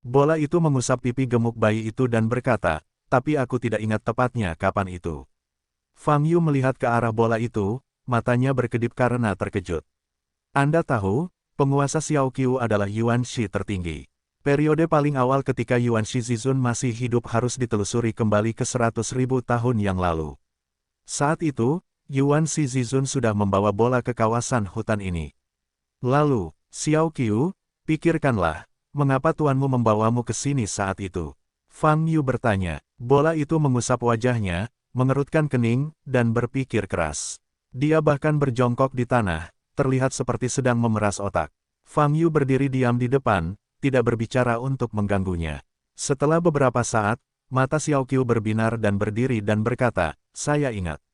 Bola itu mengusap pipi gemuk bayi itu dan berkata, tapi aku tidak ingat tepatnya kapan itu. Fang Yu melihat ke arah bola itu, matanya berkedip karena terkejut. Anda tahu, penguasa Xiao Qiu adalah Yuan Shi tertinggi. Periode paling awal ketika Yuan Shi Zizun masih hidup harus ditelusuri kembali ke 100.000 tahun yang lalu. Saat itu, Yuan Shi Zizun sudah membawa bola ke kawasan hutan ini. Lalu, Xiao Qiu, pikirkanlah, mengapa tuanmu membawamu ke sini saat itu? Fang Yu bertanya. Bola itu mengusap wajahnya, mengerutkan kening, dan berpikir keras. Dia bahkan berjongkok di tanah, terlihat seperti sedang memeras otak. Fang Yu berdiri diam di depan, tidak berbicara untuk mengganggunya. Setelah beberapa saat, mata Xiao Qiu berbinar dan berdiri dan berkata, saya ingat.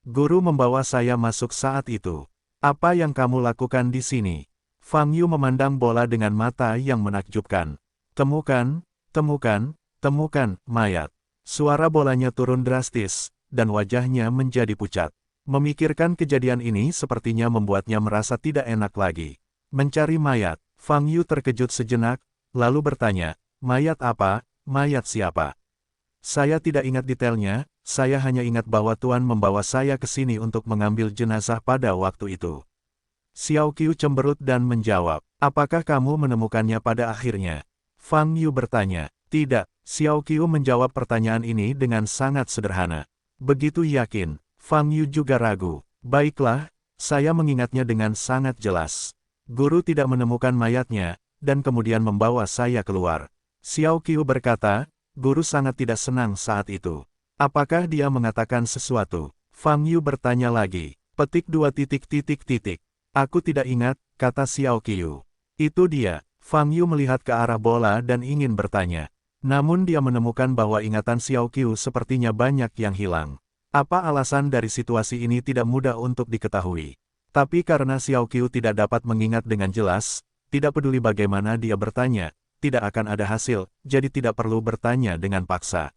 Guru membawa saya masuk saat itu. Apa yang kamu lakukan di sini? Fang Yu memandang bola dengan mata yang menakjubkan. Temukan, temukan, temukan, mayat. Suara bolanya turun drastis, dan wajahnya menjadi pucat. Memikirkan kejadian ini sepertinya membuatnya merasa tidak enak lagi. Mencari mayat, Fang Yu terkejut sejenak, lalu bertanya, mayat apa, mayat siapa? Saya tidak ingat detailnya, saya hanya ingat bahwa Tuan membawa saya ke sini untuk mengambil jenazah pada waktu itu. Xiao Qiu cemberut dan menjawab, apakah kamu menemukannya pada akhirnya? Fang Yu bertanya, tidak, Xiao Qiu menjawab pertanyaan ini dengan sangat sederhana. Begitu yakin, Fang Yu juga ragu. Baiklah, saya mengingatnya dengan sangat jelas. Guru tidak menemukan mayatnya, dan kemudian membawa saya keluar. Xiao Qiu berkata, guru sangat tidak senang saat itu. Apakah dia mengatakan sesuatu? Fang Yu bertanya lagi. Petik 2 titik titik titik. Aku tidak ingat, kata Xiao Qiu. Itu dia. Fang Yu melihat ke arah bola dan ingin bertanya. Namun dia menemukan bahwa ingatan Xiao Qiu sepertinya banyak yang hilang. Apa alasan dari situasi ini tidak mudah untuk diketahui. Tapi karena Xiao Qiu tidak dapat mengingat dengan jelas, tidak peduli bagaimana dia bertanya, tidak akan ada hasil, jadi tidak perlu bertanya dengan paksa.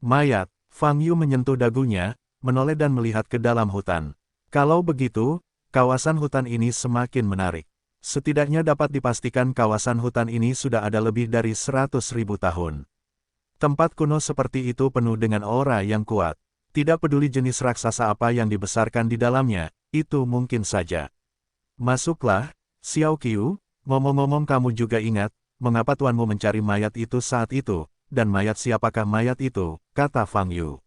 Mayat, Fang Yu menyentuh dagunya, menoleh dan melihat ke dalam hutan. Kalau begitu, kawasan hutan ini semakin menarik. Setidaknya dapat dipastikan kawasan hutan ini sudah ada lebih dari 100.000 tahun. Tempat kuno seperti itu penuh dengan aura yang kuat. Tidak peduli jenis raksasa apa yang dibesarkan di dalamnya, itu mungkin saja. Masuklah, Xiao Qiu, ngomong-ngomong kamu juga ingat, mengapa tuanmu mencari mayat itu saat itu, dan mayat siapakah mayat itu, kata Fang Yu.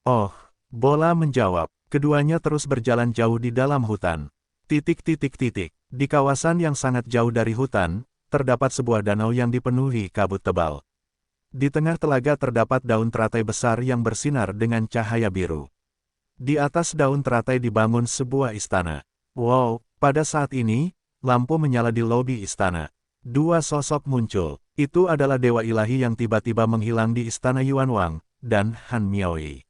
Oh, bola menjawab, keduanya terus berjalan jauh di dalam hutan. Titik titik titik. Di kawasan yang sangat jauh dari hutan, terdapat sebuah danau yang dipenuhi kabut tebal. Di tengah telaga terdapat daun teratai besar yang bersinar dengan cahaya biru. Di atas daun teratai dibangun sebuah istana. Wow, pada saat ini, lampu menyala di lobi istana. Dua sosok muncul. Itu adalah dewa ilahi yang tiba-tiba menghilang di istana Yuan Wang, dan Han Miaoyi.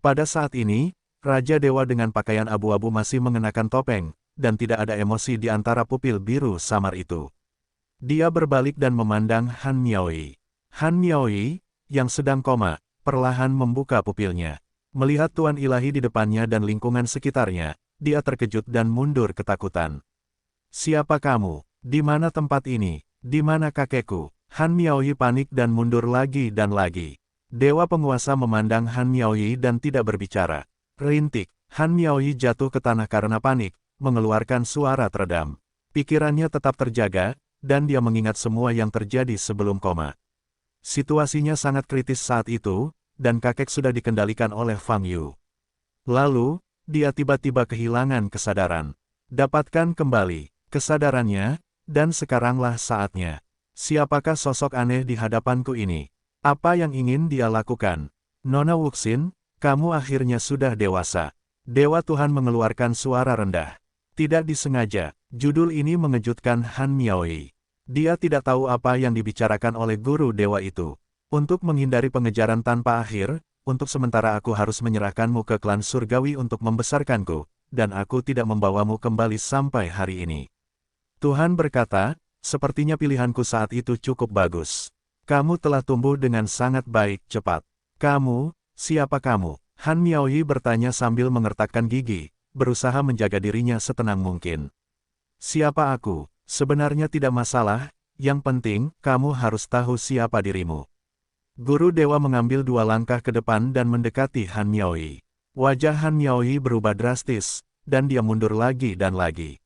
Pada saat ini, Raja Dewa dengan pakaian abu-abu masih mengenakan topeng, dan tidak ada emosi di antara pupil biru samar itu. Dia berbalik dan memandang Han Miaoyi. Han Miaoyi, yang sedang koma, perlahan membuka pupilnya. Melihat Tuan Ilahi di depannya dan lingkungan sekitarnya, dia terkejut dan mundur ketakutan. Siapa kamu? Di mana tempat ini? Di mana kakekku? Han Miaoyi panik dan mundur lagi dan lagi. Dewa penguasa memandang Han Miaoyi dan tidak berbicara. Rintik, Han Miaoyi jatuh ke tanah karena panik, mengeluarkan suara teredam. Pikirannya tetap terjaga, dan dia mengingat semua yang terjadi sebelum koma. Situasinya sangat kritis saat itu, dan kakek sudah dikendalikan oleh Fang Yu. Lalu, dia tiba-tiba kehilangan kesadaran. Dapatkan kembali kesadarannya, dan sekaranglah saatnya. Siapakah sosok aneh di hadapanku ini? Apa yang ingin dia lakukan? Nona Wuxin, kamu akhirnya sudah dewasa. Dewa Tuhan mengeluarkan suara rendah. Tidak disengaja, judul ini mengejutkan Han Miaoyi. Dia tidak tahu apa yang dibicarakan oleh guru dewa itu. Untuk menghindari pengejaran tanpa akhir, untuk sementara aku harus menyerahkanmu ke klan surgawi untuk membesarkanku, dan aku tidak membawamu kembali sampai hari ini. Tuhan berkata, sepertinya pilihanku saat itu cukup bagus. Kamu telah tumbuh dengan sangat baik, cepat. Kamu, siapa kamu? Han Miaoyi bertanya sambil mengertakkan gigi, berusaha menjaga dirinya setenang mungkin. Siapa aku? Sebenarnya tidak masalah, yang penting, kamu harus tahu siapa dirimu. Guru dewa mengambil 2 langkah ke depan dan mendekati Han Miaoyi. Wajah Han Miaoyi berubah drastis, dan dia mundur lagi dan lagi.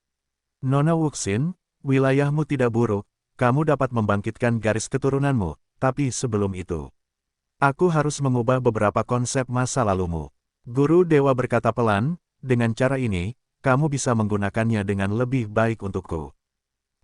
Nona Wuxin, wilayahmu tidak buruk, kamu dapat membangkitkan garis keturunanmu, tapi sebelum itu, aku harus mengubah beberapa konsep masa lalumu. Guru dewa berkata pelan, dengan cara ini, kamu bisa menggunakannya dengan lebih baik untukku.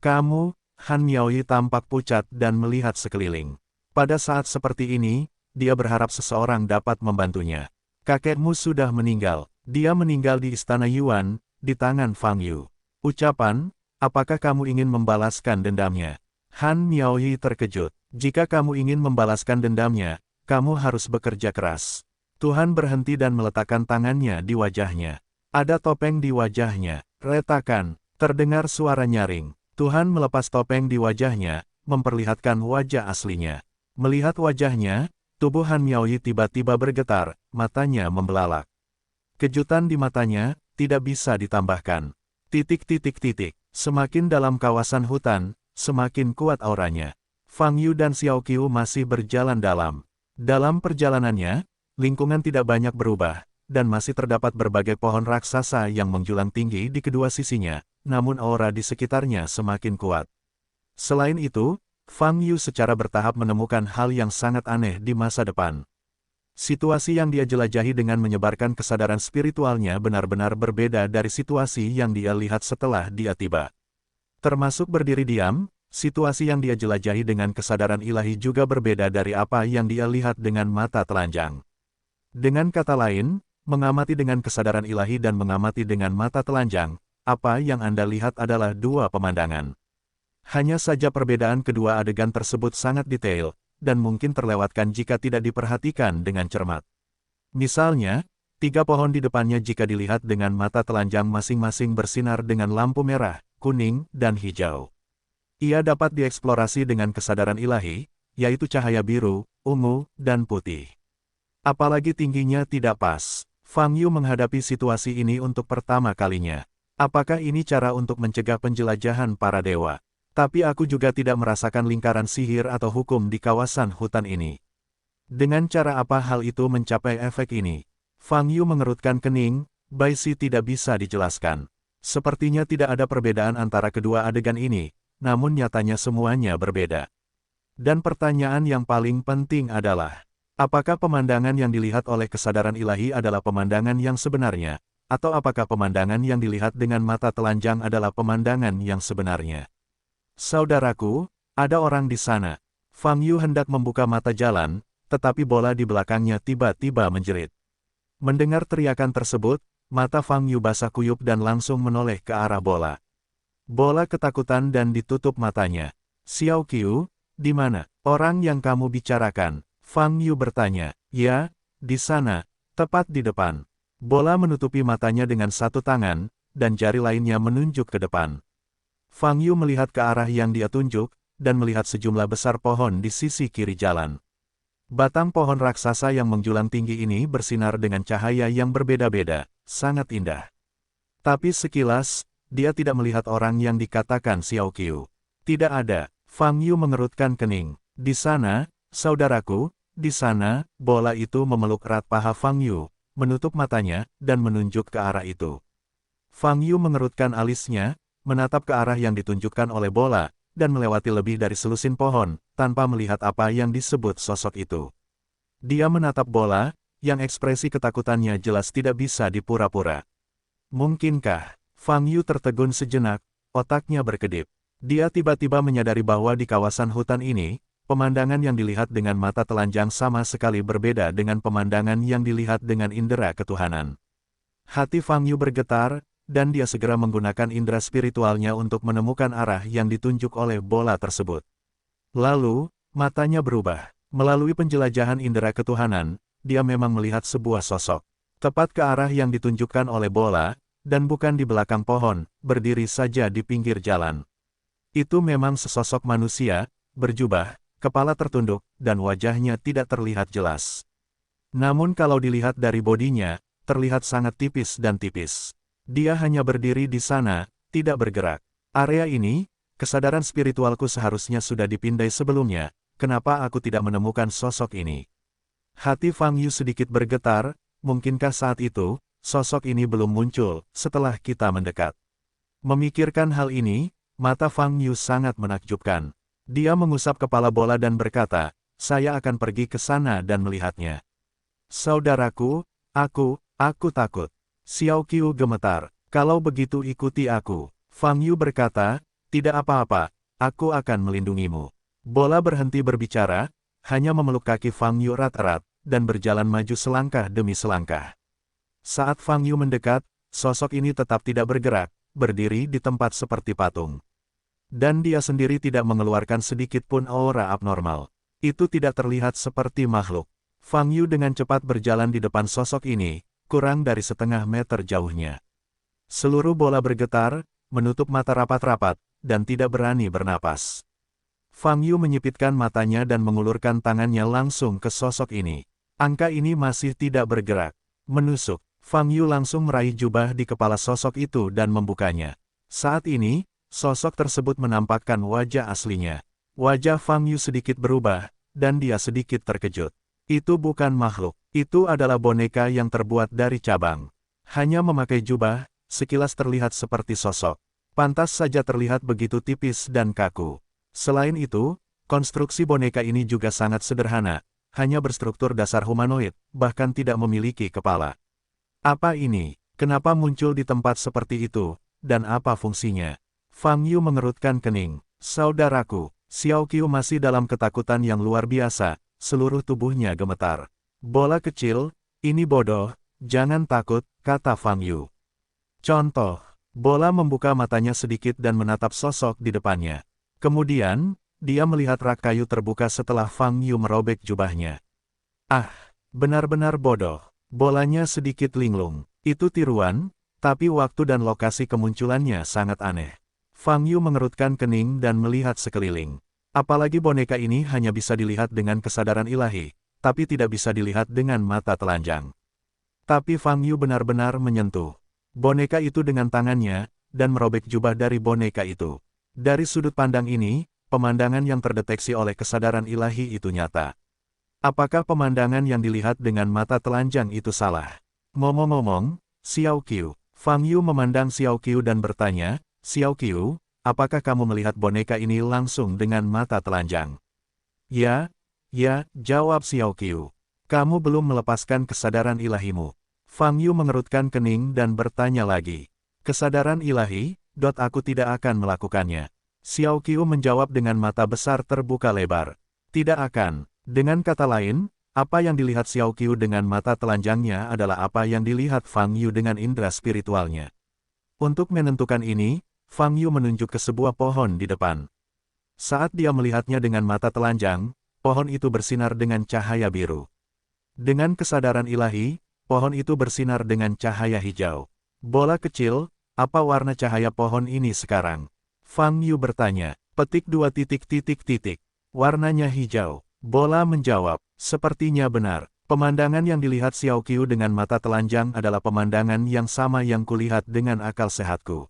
Kamu, Han Miaoyi tampak pucat dan melihat sekeliling. Pada saat seperti ini, dia berharap seseorang dapat membantunya. Kakekmu sudah meninggal. Dia meninggal di istana Yuan, di tangan Fang Yu. Ucapan, apakah kamu ingin membalaskan dendamnya? Han Miaoyi terkejut. Jika kamu ingin membalaskan dendamnya, kamu harus bekerja keras. Tuhan berhenti dan meletakkan tangannya di wajahnya. Ada topeng di wajahnya. Retakan, terdengar suara nyaring. Tuhan melepas topeng di wajahnya, memperlihatkan wajah aslinya. Melihat wajahnya, tubuh Han Miaoyi tiba-tiba bergetar, matanya membelalak. Kejutan di matanya, tidak bisa ditambahkan. Semakin dalam kawasan hutan, semakin kuat auranya. Fang Yu dan Xiao Qiu masih berjalan dalam. Dalam perjalanannya, lingkungan tidak banyak berubah, dan masih terdapat berbagai pohon raksasa yang menjulang tinggi di kedua sisinya, namun aura di sekitarnya semakin kuat. Selain itu, Fang Yu secara bertahap menemukan hal yang sangat aneh di masa depan. Situasi yang dia jelajahi dengan menyebarkan kesadaran spiritualnya benar-benar berbeda dari situasi yang dia lihat setelah dia tiba. Termasuk berdiri diam, situasi yang dia jelajahi dengan kesadaran ilahi juga berbeda dari apa yang dia lihat dengan mata telanjang. Dengan kata lain, mengamati dengan kesadaran ilahi dan mengamati dengan mata telanjang, apa yang Anda lihat adalah 2 pemandangan. Hanya saja perbedaan kedua adegan tersebut sangat detail, dan mungkin terlewatkan jika tidak diperhatikan dengan cermat. Misalnya, 3 pohon di depannya jika dilihat dengan mata telanjang masing-masing bersinar dengan lampu merah, kuning, dan hijau. Ia dapat dieksplorasi dengan kesadaran ilahi, yaitu cahaya biru, ungu, dan putih. Apalagi tingginya tidak pas. Fang Yu menghadapi situasi ini untuk pertama kalinya. Apakah ini cara untuk mencegah penjelajahan para dewa? Tapi aku juga tidak merasakan lingkaran sihir atau hukum di kawasan hutan ini. Dengan cara apa hal itu mencapai efek ini? Fang Yu mengerutkan kening, Baishi tidak bisa dijelaskan. Sepertinya tidak ada perbedaan antara kedua adegan ini, namun nyatanya semuanya berbeda. Dan pertanyaan yang paling penting adalah, apakah pemandangan yang dilihat oleh kesadaran ilahi adalah pemandangan yang sebenarnya, atau apakah pemandangan yang dilihat dengan mata telanjang adalah pemandangan yang sebenarnya? Saudaraku, ada orang di sana. Fang Yu hendak membuka mata jalan, tetapi bola di belakangnya tiba-tiba menjerit. Mendengar teriakan tersebut, mata Fang Yu basah kuyup dan langsung menoleh ke arah bola. Bola ketakutan dan ditutup matanya. Xiao Qiu, di mana? Orang yang kamu bicarakan? Fang Yu bertanya. Ya, di sana, tepat di depan. Bola menutupi matanya dengan satu tangan, dan jari lainnya menunjuk ke depan. Fang Yu melihat ke arah yang dia tunjuk, dan melihat sejumlah besar pohon di sisi kiri jalan. Batang pohon raksasa yang menjulang tinggi ini bersinar dengan cahaya yang berbeda-beda, sangat indah. Tapi sekilas, dia tidak melihat orang yang dikatakan Xiao Qiu. Tidak ada. Fang Yu mengerutkan kening. Di sana, saudaraku, di sana, bola itu memeluk erat paha Fang Yu, menutup matanya, dan menunjuk ke arah itu. Fang Yu mengerutkan alisnya, menatap ke arah yang ditunjukkan oleh bola, dan melewati lebih dari selusin pohon, tanpa melihat apa yang disebut sosok itu. Dia menatap bola, yang ekspresi ketakutannya jelas tidak bisa dipura-pura. Mungkinkah? Fang Yu tertegun sejenak, otaknya berkedip. Dia tiba-tiba menyadari bahwa di kawasan hutan ini, pemandangan yang dilihat dengan mata telanjang sama sekali berbeda dengan pemandangan yang dilihat dengan indera ketuhanan. Hati Fang Yu bergetar, dan dia segera menggunakan indera spiritualnya untuk menemukan arah yang ditunjuk oleh bola tersebut. Lalu, matanya berubah. Melalui penjelajahan indera ketuhanan, dia memang melihat sebuah sosok. Tepat ke arah yang ditunjukkan oleh bola, dan bukan di belakang pohon, berdiri saja di pinggir jalan. Itu memang sesosok manusia, berjubah, kepala tertunduk, dan wajahnya tidak terlihat jelas. Namun kalau dilihat dari bodinya, terlihat sangat tipis dan tipis. Dia hanya berdiri di sana, tidak bergerak. Area ini, kesadaran spiritualku seharusnya sudah dipindai sebelumnya, kenapa aku tidak menemukan sosok ini? Hati Fang Yu sedikit bergetar, mungkinkah saat itu, sosok ini belum muncul, setelah kita mendekat? Memikirkan hal ini, mata Fang Yu sangat menakjubkan. Dia mengusap kepala bola dan berkata, saya akan pergi ke sana dan melihatnya. Saudaraku, aku takut. Xiao Qiu gemetar. Kalau begitu ikuti aku. Fang Yu berkata, tidak apa-apa, aku akan melindungimu. Bola berhenti berbicara, hanya memeluk kaki Fang Yu erat-erat, dan berjalan maju selangkah demi selangkah. Saat Fang Yu mendekat, sosok ini tetap tidak bergerak, berdiri di tempat seperti patung. Dan dia sendiri tidak mengeluarkan sedikit pun aura abnormal. Itu tidak terlihat seperti makhluk. Fang Yu dengan cepat berjalan di depan sosok ini, kurang dari setengah meter jauhnya. Seluruh bola bergetar, menutup mata rapat-rapat, dan tidak berani bernapas. Fang Yu menyipitkan matanya dan mengulurkan tangannya langsung ke sosok ini. Angka ini masih tidak bergerak. Menusuk, Fang Yu langsung meraih jubah di kepala sosok itu dan membukanya. Saat ini, sosok tersebut menampakkan wajah aslinya. Wajah Fang Yu sedikit berubah, dan dia sedikit terkejut. Itu bukan makhluk, itu adalah boneka yang terbuat dari cabang. Hanya memakai jubah, sekilas terlihat seperti sosok. Pantas saja terlihat begitu tipis dan kaku. Selain itu, konstruksi boneka ini juga sangat sederhana, hanya berstruktur dasar humanoid, bahkan tidak memiliki kepala. Apa ini? Kenapa muncul di tempat seperti itu, dan apa fungsinya? Fang Yu mengerutkan kening. Saudaraku, Xiao Qiu masih dalam ketakutan yang luar biasa, seluruh tubuhnya gemetar. Bola kecil, ini bodoh, jangan takut, kata Fang Yu. Contoh, bola membuka matanya sedikit dan menatap sosok di depannya. Kemudian, dia melihat rak kayu terbuka setelah Fang Yu merobek jubahnya. Ah, benar-benar bodoh. Bolanya sedikit linglung. Itu tiruan, tapi waktu dan lokasi kemunculannya sangat aneh. Fang Yu mengerutkan kening dan melihat sekeliling. Apalagi boneka ini hanya bisa dilihat dengan kesadaran ilahi, tapi tidak bisa dilihat dengan mata telanjang. Tapi Fang Yu benar-benar menyentuh boneka itu dengan tangannya, dan merobek jubah dari boneka itu. Dari sudut pandang ini, pemandangan yang terdeteksi oleh kesadaran ilahi itu nyata. Apakah pemandangan yang dilihat dengan mata telanjang itu salah? Ngomong-ngomong, Xiao Qiu. Fang Yu memandang Xiao Qiu dan bertanya, Xiao Qiu, apakah kamu melihat boneka ini langsung dengan mata telanjang? Ya, jawab Xiao Qiu. Kamu belum melepaskan kesadaran ilahimu. Fang Yu mengerutkan kening dan bertanya lagi. Kesadaran ilahi, aku tidak akan melakukannya. Xiao Qiu menjawab dengan mata besar terbuka lebar. Tidak akan. Dengan kata lain, apa yang dilihat Xiao Qiu dengan mata telanjangnya adalah apa yang dilihat Fang Yu dengan indera spiritualnya. Untuk menentukan ini, Fang Yu menunjuk ke sebuah pohon di depan. Saat dia melihatnya dengan mata telanjang, pohon itu bersinar dengan cahaya biru. Dengan kesadaran ilahi, pohon itu bersinar dengan cahaya hijau. Bola kecil, apa warna cahaya pohon ini sekarang? Fang Yu bertanya. Petik 2 titik. Warnanya hijau. Bola menjawab, sepertinya benar. Pemandangan yang dilihat Xiao Qiu dengan mata telanjang adalah pemandangan yang sama yang kulihat dengan akal sehatku.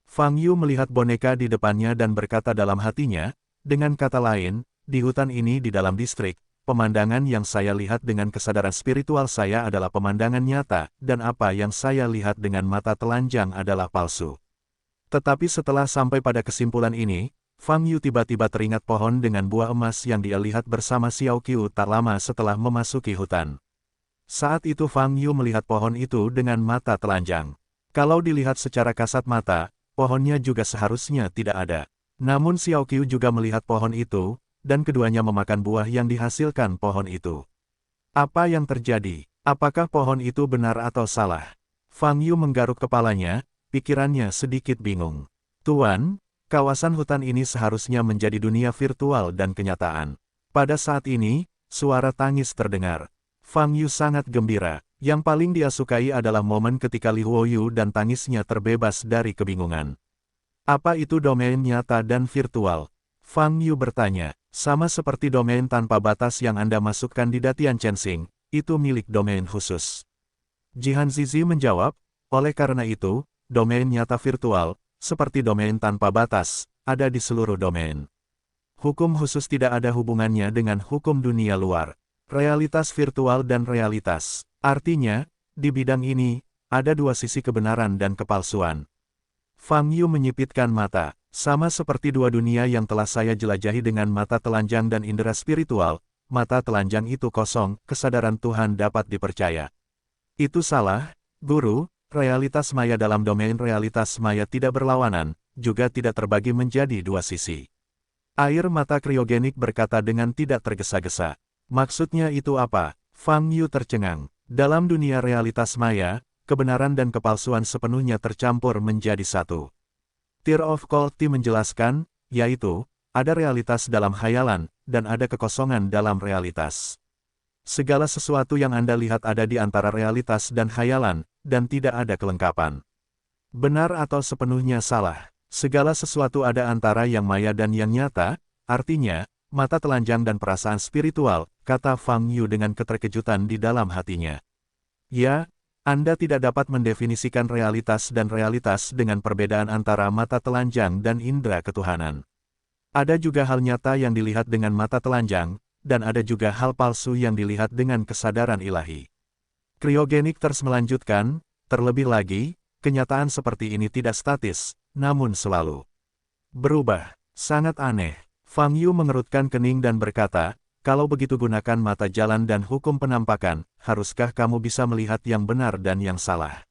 Fang Yu melihat boneka di depannya dan berkata dalam hatinya, dengan kata lain, di hutan ini di dalam distrik, pemandangan yang saya lihat dengan kesadaran spiritual saya adalah pemandangan nyata, dan apa yang saya lihat dengan mata telanjang adalah palsu. Tetapi setelah sampai pada kesimpulan ini, Fang Yu tiba-tiba teringat pohon dengan buah emas yang dia lihat bersama Xiao Qiu tak lama setelah memasuki hutan. Saat itu Fang Yu melihat pohon itu dengan mata telanjang. Kalau dilihat secara kasat mata, pohonnya juga seharusnya tidak ada. Namun Xiao Qiu juga melihat pohon itu, dan keduanya memakan buah yang dihasilkan pohon itu. Apa yang terjadi? Apakah pohon itu benar atau salah? Fang Yu menggaruk kepalanya, pikirannya sedikit bingung. Tuan, kawasan hutan ini seharusnya menjadi dunia virtual dan kenyataan. Pada saat ini, suara tangis terdengar. Fang Yu sangat gembira. Yang paling dia sukai adalah momen ketika Li Huoyu dan tangisnya terbebas dari kebingungan. Apa itu domain nyata dan virtual? Fang Yu bertanya. Sama seperti domain tanpa batas yang Anda masukkan di Datian Chensing, itu milik domain khusus. Jihan Zizi menjawab, oleh karena itu, domain nyata virtual, seperti domain tanpa batas, ada di seluruh domain. Hukum khusus tidak ada hubungannya dengan hukum dunia luar, realitas virtual dan realitas. Artinya, di bidang ini, ada dua sisi kebenaran dan kepalsuan. Fang Yu menyipitkan mata, sama seperti dua dunia yang telah saya jelajahi dengan mata telanjang dan indera spiritual. Mata telanjang itu kosong, kesadaran Tuhan dapat dipercaya. Itu salah, Guru, realitas maya dalam domain realitas maya tidak berlawanan, juga tidak terbagi menjadi dua sisi. Air mata kriogenik berkata dengan tidak tergesa-gesa. Maksudnya itu apa? Fang Yu tercengang. Dalam dunia realitas maya, kebenaran dan kepalsuan sepenuhnya tercampur menjadi satu. Tear of Quality menjelaskan, yaitu, ada realitas dalam khayalan, dan ada kekosongan dalam realitas. Segala sesuatu yang Anda lihat ada di antara realitas dan khayalan, dan tidak ada kelengkapan. Benar atau sepenuhnya salah. Segala sesuatu ada antara yang maya dan yang nyata, artinya, mata telanjang dan perasaan spiritual, kata Fang Yu dengan keterkejutan di dalam hatinya. Ya, Anda tidak dapat mendefinisikan realitas dan realitas dengan perbedaan antara mata telanjang dan indera ketuhanan. Ada juga hal nyata yang dilihat dengan mata telanjang, dan ada juga hal palsu yang dilihat dengan kesadaran ilahi. Kriogenik terus melanjutkan, terlebih lagi, kenyataan seperti ini tidak statis, namun selalu berubah. Sangat aneh. Fang Yu mengerutkan kening dan berkata, kalau begitu gunakan mata jalan dan hukum penampakan, haruskah kamu bisa melihat yang benar dan yang salah?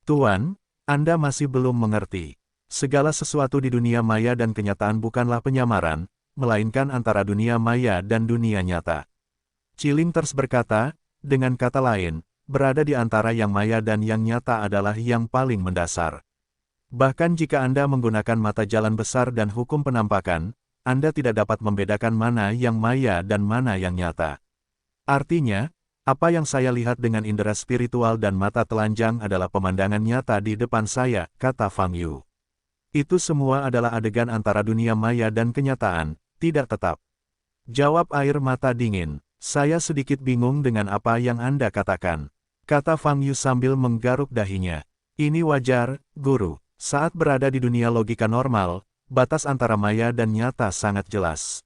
Tuan, Anda masih belum mengerti. Segala sesuatu di dunia maya dan kenyataan bukanlah penyamaran, melainkan antara dunia maya dan dunia nyata. Chiling terus berkata, dengan kata lain, berada di antara yang maya dan yang nyata adalah yang paling mendasar. Bahkan jika Anda menggunakan mata jalan besar dan hukum penampakan, Anda tidak dapat membedakan mana yang maya dan mana yang nyata. Artinya, apa yang saya lihat dengan indera spiritual dan mata telanjang adalah pemandangan nyata di depan saya, kata Fang Yu. Itu semua adalah adegan antara dunia maya dan kenyataan, tidak tetap. Jawab air mata dingin, saya sedikit bingung dengan apa yang Anda katakan. Kata Fang Yu sambil menggaruk dahinya. Ini wajar, Guru. Saat berada di dunia logika normal, batas antara maya dan nyata sangat jelas.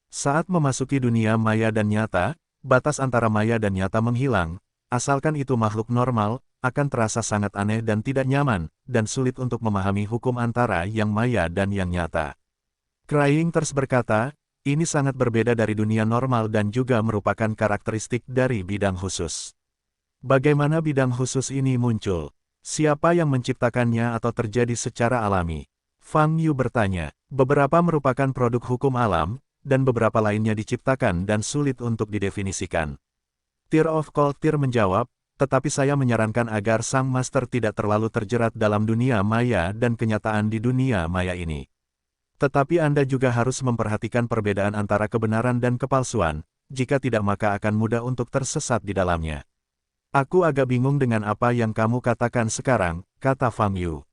Saat memasuki dunia maya dan nyata, batas antara maya dan nyata menghilang, asalkan itu makhluk normal, akan terasa sangat aneh dan tidak nyaman, dan sulit untuk memahami hukum antara yang maya dan yang nyata. Crying terus berkata, ini sangat berbeda dari dunia normal dan juga merupakan karakteristik dari bidang khusus. Bagaimana bidang khusus ini muncul? Siapa yang menciptakannya atau terjadi secara alami? Fang Yu bertanya. Beberapa merupakan produk hukum alam, dan beberapa lainnya diciptakan dan sulit untuk didefinisikan. Tear of Quality menjawab, tetapi saya menyarankan agar sang master tidak terlalu terjerat dalam dunia maya dan kenyataan di dunia maya ini. Tetapi Anda juga harus memperhatikan perbedaan antara kebenaran dan kepalsuan, jika tidak maka akan mudah untuk tersesat di dalamnya. Aku agak bingung dengan apa yang kamu katakan sekarang, kata Fang Yu.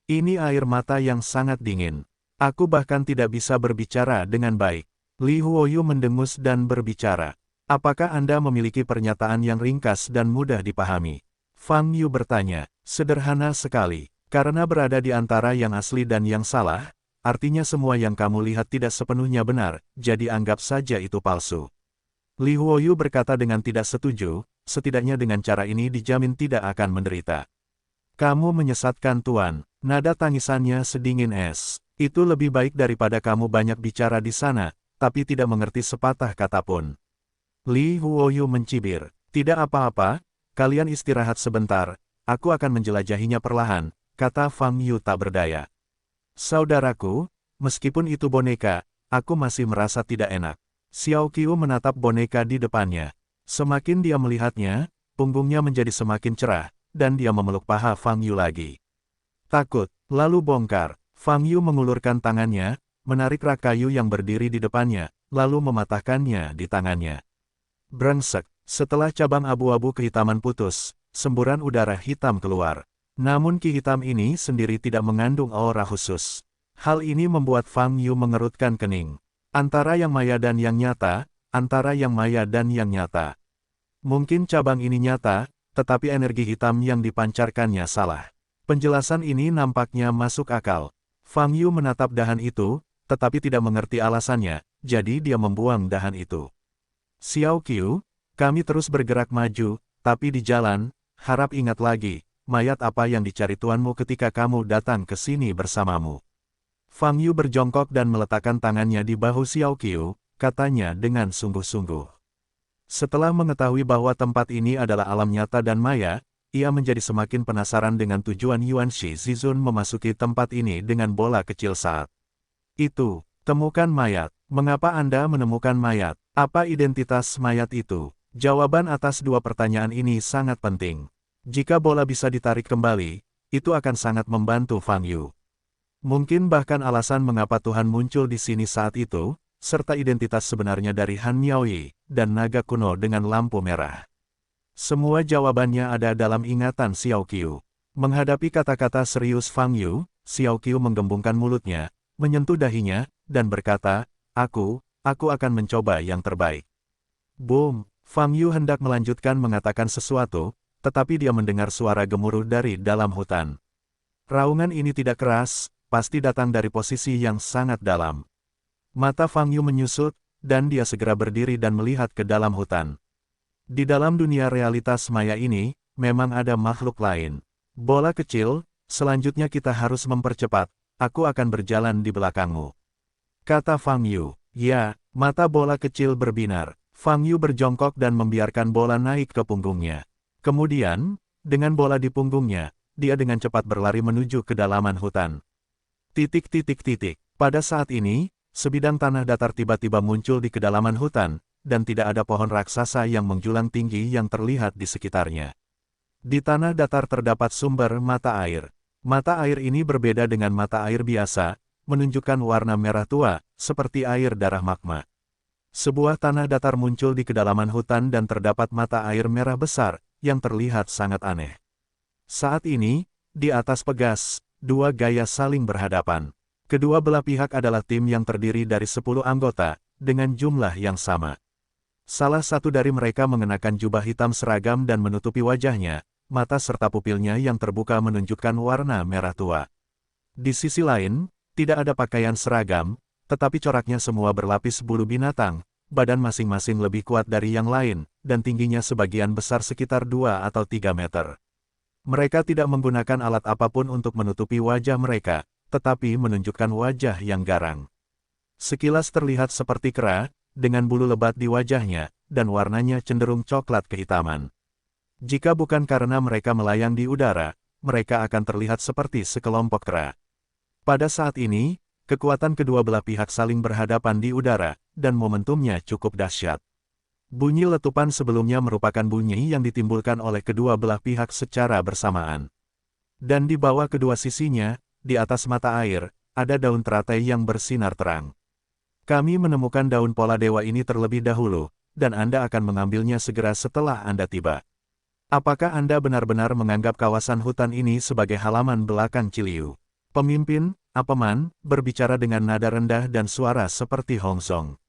Ini air mata yang sangat dingin. Aku bahkan tidak bisa berbicara dengan baik. Li Huoyu mendengus dan berbicara. Apakah Anda memiliki pernyataan yang ringkas dan mudah dipahami? Fang Yu bertanya. Sederhana sekali. Karena berada di antara yang asli dan yang salah, artinya semua yang kamu lihat tidak sepenuhnya benar, jadi anggap saja itu palsu. Li Huoyu berkata dengan tidak setuju, setidaknya dengan cara ini dijamin tidak akan menderita. Kamu menyesatkan Tuan, nada tangisannya sedingin es. Itu lebih baik daripada kamu banyak bicara di sana, tapi tidak mengerti sepatah kata pun. Li Huoyu mencibir, tidak apa-apa, kalian istirahat sebentar, aku akan menjelajahinya perlahan, kata Fang Yu tak berdaya. Saudaraku, meskipun itu boneka, aku masih merasa tidak enak. Xiao Qiu menatap boneka di depannya. Semakin dia melihatnya, punggungnya menjadi semakin cerah, dan dia memeluk paha Fang Yu lagi. Takut, lalu bongkar. Fang Yu mengulurkan tangannya, menarik rak kayu yang berdiri di depannya, lalu mematahkannya di tangannya. Brengsek, setelah cabang abu-abu kehitaman putus, semburan udara hitam keluar. Namun ki hitam ini sendiri tidak mengandung aura khusus. Hal ini membuat Fang Yu mengerutkan kening. Antara yang maya dan yang nyata, antara yang maya dan yang nyata. Mungkin cabang ini nyata, tetapi energi hitam yang dipancarkannya salah. Penjelasan ini nampaknya masuk akal. Fang Yu menatap dahan itu, tetapi tidak mengerti alasannya, jadi dia membuang dahan itu. Xiao Qiu, kami terus bergerak maju, tapi di jalan, harap ingat lagi, mayat apa yang dicari tuanmu ketika kamu datang ke sini bersamamu. Fang Yu berjongkok dan meletakkan tangannya di bahu Xiao Qiu, katanya dengan sungguh-sungguh. Setelah mengetahui bahwa tempat ini adalah alam nyata dan maya, ia menjadi semakin penasaran dengan tujuan Yuan Shi Zizun memasuki tempat ini dengan bola kecil saat itu. Temukan mayat. Mengapa Anda menemukan mayat? Apa identitas mayat itu? Jawaban atas dua pertanyaan ini sangat penting. Jika bola bisa ditarik kembali, itu akan sangat membantu Fang Yu. Mungkin bahkan alasan mengapa Tuhan muncul di sini saat itu, serta identitas sebenarnya dari Han Miaoyi, dan naga kuno dengan lampu merah. Semua jawabannya ada dalam ingatan Xiao Qiu. Menghadapi kata-kata serius Fang Yu, Xiao Qiu menggembungkan mulutnya, menyentuh dahinya, dan berkata, aku akan mencoba yang terbaik. Boom! Fang Yu hendak melanjutkan mengatakan sesuatu, tetapi dia mendengar suara gemuruh dari dalam hutan. Raungan ini tidak keras, pasti datang dari posisi yang sangat dalam. Mata Fang Yu menyusut, dan dia segera berdiri dan melihat ke dalam hutan. Di dalam dunia realitas maya ini, memang ada makhluk lain. Bola kecil, selanjutnya kita harus mempercepat, aku akan berjalan di belakangmu. Kata Fang Yu. Ya, mata bola kecil berbinar. Fang Yu berjongkok dan membiarkan bola naik ke punggungnya. Kemudian, dengan bola di punggungnya, dia dengan cepat berlari menuju kedalaman hutan. Pada saat ini, sebidang tanah datar tiba-tiba muncul di kedalaman hutan, dan tidak ada pohon raksasa yang menjulang tinggi yang terlihat di sekitarnya. Di tanah datar terdapat sumber mata air. Mata air ini berbeda dengan mata air biasa, menunjukkan warna merah tua, seperti air darah magma. Sebuah tanah datar muncul di kedalaman hutan dan terdapat mata air merah besar, yang terlihat sangat aneh. Saat ini, di atas Pegas, dua gaya saling berhadapan. Kedua belah pihak adalah tim yang terdiri dari 10 anggota, dengan jumlah yang sama. Salah satu dari mereka mengenakan jubah hitam seragam dan menutupi wajahnya, mata serta pupilnya yang terbuka menunjukkan warna merah tua. Di sisi lain, tidak ada pakaian seragam, tetapi coraknya semua berlapis bulu binatang, badan masing-masing lebih kuat dari yang lain, dan tingginya sebagian besar sekitar 2 atau 3 meter. Mereka tidak menggunakan alat apapun untuk menutupi wajah mereka, tetapi menunjukkan wajah yang garang. Sekilas terlihat seperti kera, dengan bulu lebat di wajahnya, dan warnanya cenderung coklat kehitaman. Jika bukan karena mereka melayang di udara, mereka akan terlihat seperti sekelompok kera. Pada saat ini, kekuatan kedua belah pihak saling berhadapan di udara, dan momentumnya cukup dahsyat. Bunyi letupan sebelumnya merupakan bunyi yang ditimbulkan oleh kedua belah pihak secara bersamaan. Dan di bawah kedua sisinya, di atas mata air, ada daun teratai yang bersinar terang. Kami menemukan daun pola dewa ini terlebih dahulu, dan Anda akan mengambilnya segera setelah Anda tiba. Apakah Anda benar-benar menganggap kawasan hutan ini sebagai halaman belakang Ciliu? Pemimpin, Apeman, berbicara dengan nada rendah dan suara seperti Hong Song.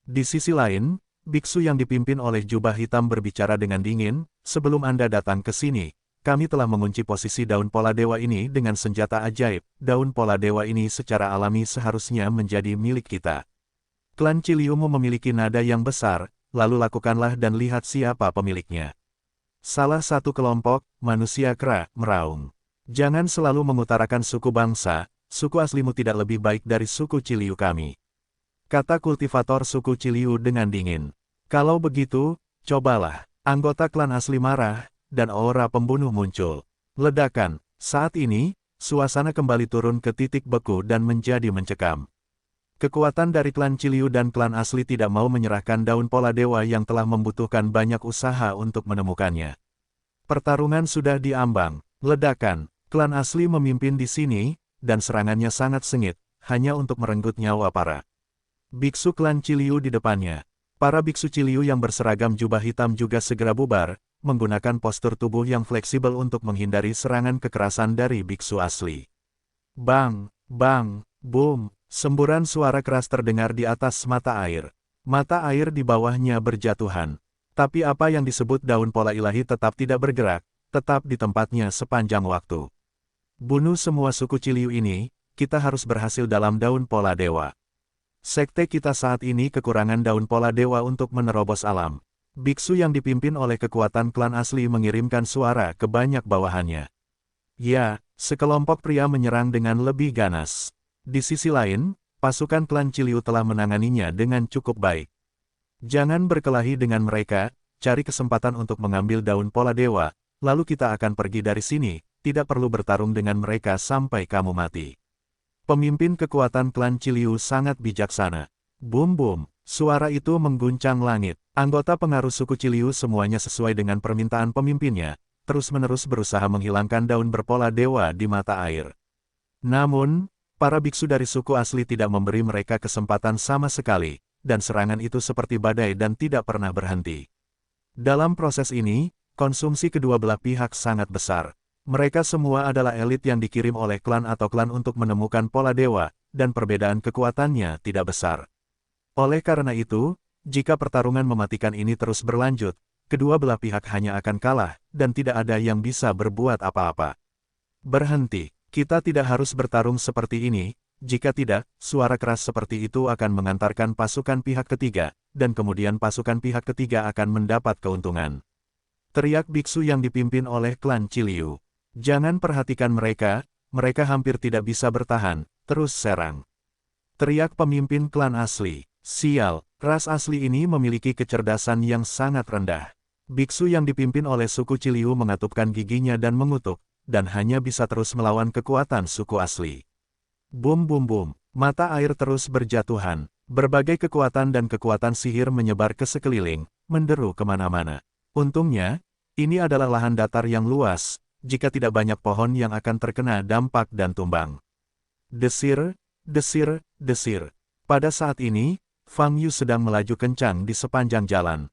Di sisi lain, biksu yang dipimpin oleh jubah hitam berbicara dengan dingin, sebelum Anda datang ke sini, kami telah mengunci posisi daun pola dewa ini dengan senjata ajaib. Daun pola dewa ini secara alami seharusnya menjadi milik kita. Klan Ciliumu memiliki nada yang besar, lalu lakukanlah dan lihat siapa pemiliknya. Salah satu kelompok, manusia kera, meraung. Jangan selalu mengutarakan suku bangsa, suku aslimu tidak lebih baik dari suku Ciliu kami. Kata kultivator suku Ciliu dengan dingin. Kalau begitu, cobalah. Anggota klan asli marah, dan aura pembunuh muncul. Ledakan. Saat ini, suasana kembali turun ke titik beku dan menjadi mencekam. Kekuatan dari klan Ciliu dan klan asli tidak mau menyerahkan daun pola dewa yang telah membutuhkan banyak usaha untuk menemukannya. Pertarungan sudah diambang. Ledakan. Klan asli memimpin di sini, dan serangannya sangat sengit, hanya untuk merenggut nyawa para biksu klan Ciliu di depannya. Para biksu Ciliu yang berseragam jubah hitam juga segera bubar, menggunakan postur tubuh yang fleksibel untuk menghindari serangan kekerasan dari biksu asli. Bang, bang, boom, semburan suara keras terdengar di atas mata air. Mata air di bawahnya berjatuhan. Tapi apa yang disebut daun pola ilahi tetap tidak bergerak, tetap di tempatnya sepanjang waktu. Bunuh semua suku Ciliu ini, kita harus berhasil dalam daun pola dewa. Sekte kita saat ini kekurangan daun pola dewa untuk menerobos alam. Biksu yang dipimpin oleh kekuatan klan asli mengirimkan suara ke banyak bawahannya. Ya, sekelompok pria menyerang dengan lebih ganas. Di sisi lain, pasukan klan Ciliu telah menanganinya dengan cukup baik. Jangan berkelahi dengan mereka, cari kesempatan untuk mengambil daun pola dewa, lalu kita akan pergi dari sini, tidak perlu bertarung dengan mereka sampai kamu mati. Pemimpin kekuatan klan Ciliu sangat bijaksana. Bum bum, suara itu mengguncang langit. Anggota pengaruh suku Ciliu semuanya sesuai dengan permintaan pemimpinnya, terus-menerus berusaha menghilangkan daun berpola dewa di mata air. Namun, para biksu dari suku asli tidak memberi mereka kesempatan sama sekali, dan serangan itu seperti badai dan tidak pernah berhenti. Dalam proses ini, konsumsi kedua belah pihak sangat besar. Mereka semua adalah elit yang dikirim oleh klan atau klan untuk menemukan pola dewa, dan perbedaan kekuatannya tidak besar. Oleh karena itu, jika pertarungan mematikan ini terus berlanjut, kedua belah pihak hanya akan kalah, dan tidak ada yang bisa berbuat apa-apa. Berhenti, kita tidak harus bertarung seperti ini, jika tidak, suara keras seperti itu akan mengantarkan pasukan pihak ketiga, dan kemudian pasukan pihak ketiga akan mendapat keuntungan. Teriak biksu yang dipimpin oleh klan Ciliu. Jangan perhatikan mereka, mereka hampir tidak bisa bertahan, terus serang. Teriak pemimpin klan asli. Sial, ras asli ini memiliki kecerdasan yang sangat rendah. Biksu yang dipimpin oleh suku Ciliu mengatupkan giginya dan mengutuk, dan hanya bisa terus melawan kekuatan suku asli. Bum bum bum, mata air terus berjatuhan. Berbagai kekuatan dan kekuatan sihir menyebar ke sekeliling, menderu kemana-mana. Untungnya, ini adalah lahan datar yang luas, jika tidak banyak pohon yang akan terkena dampak dan tumbang. Desir, desir, desir. Pada saat ini, Fang Yu sedang melaju kencang di sepanjang jalan.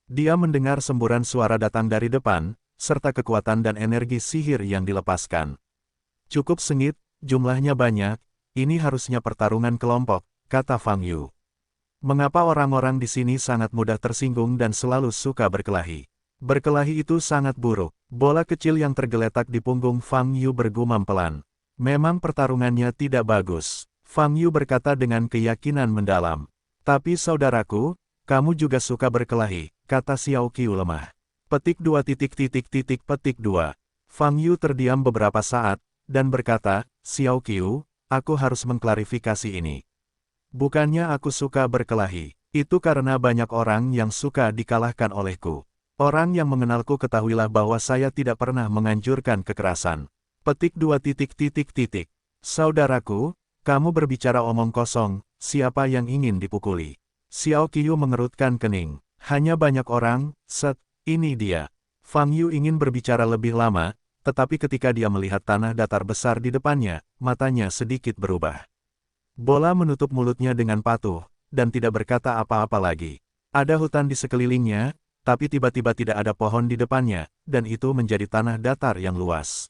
Dia mendengar semburan suara datang dari depan, serta kekuatan dan energi sihir yang dilepaskan. Cukup sengit, jumlahnya banyak, ini harusnya pertarungan kelompok, kata Fang Yu. Mengapa orang-orang di sini sangat mudah tersinggung dan selalu suka berkelahi? Berkelahi itu sangat buruk. Bola kecil yang tergeletak di punggung Fang Yu bergumam pelan. Memang pertarungannya tidak bagus. Fang Yu berkata dengan keyakinan mendalam. Tapi saudaraku, kamu juga suka berkelahi, kata Xiao Qiu lemah. Petik 2 petik 2. Fang Yu terdiam beberapa saat, dan berkata, Xiao Qiu, aku harus mengklarifikasi ini. Bukannya aku suka berkelahi, itu karena banyak orang yang suka dikalahkan olehku. Orang yang mengenalku ketahuilah bahwa saya tidak pernah menganjurkan kekerasan. Petik 2 Saudaraku, kamu berbicara omong kosong, siapa yang ingin dipukuli? Xiao Qiu mengerutkan kening. Hanya banyak orang, ini dia. Fang Yu ingin berbicara lebih lama, tetapi ketika dia melihat tanah datar besar di depannya, matanya sedikit berubah. Bola menutup mulutnya dengan patuh, dan tidak berkata apa-apa lagi. Ada hutan di sekelilingnya, tapi tiba-tiba tidak ada pohon di depannya, dan itu menjadi tanah datar yang luas.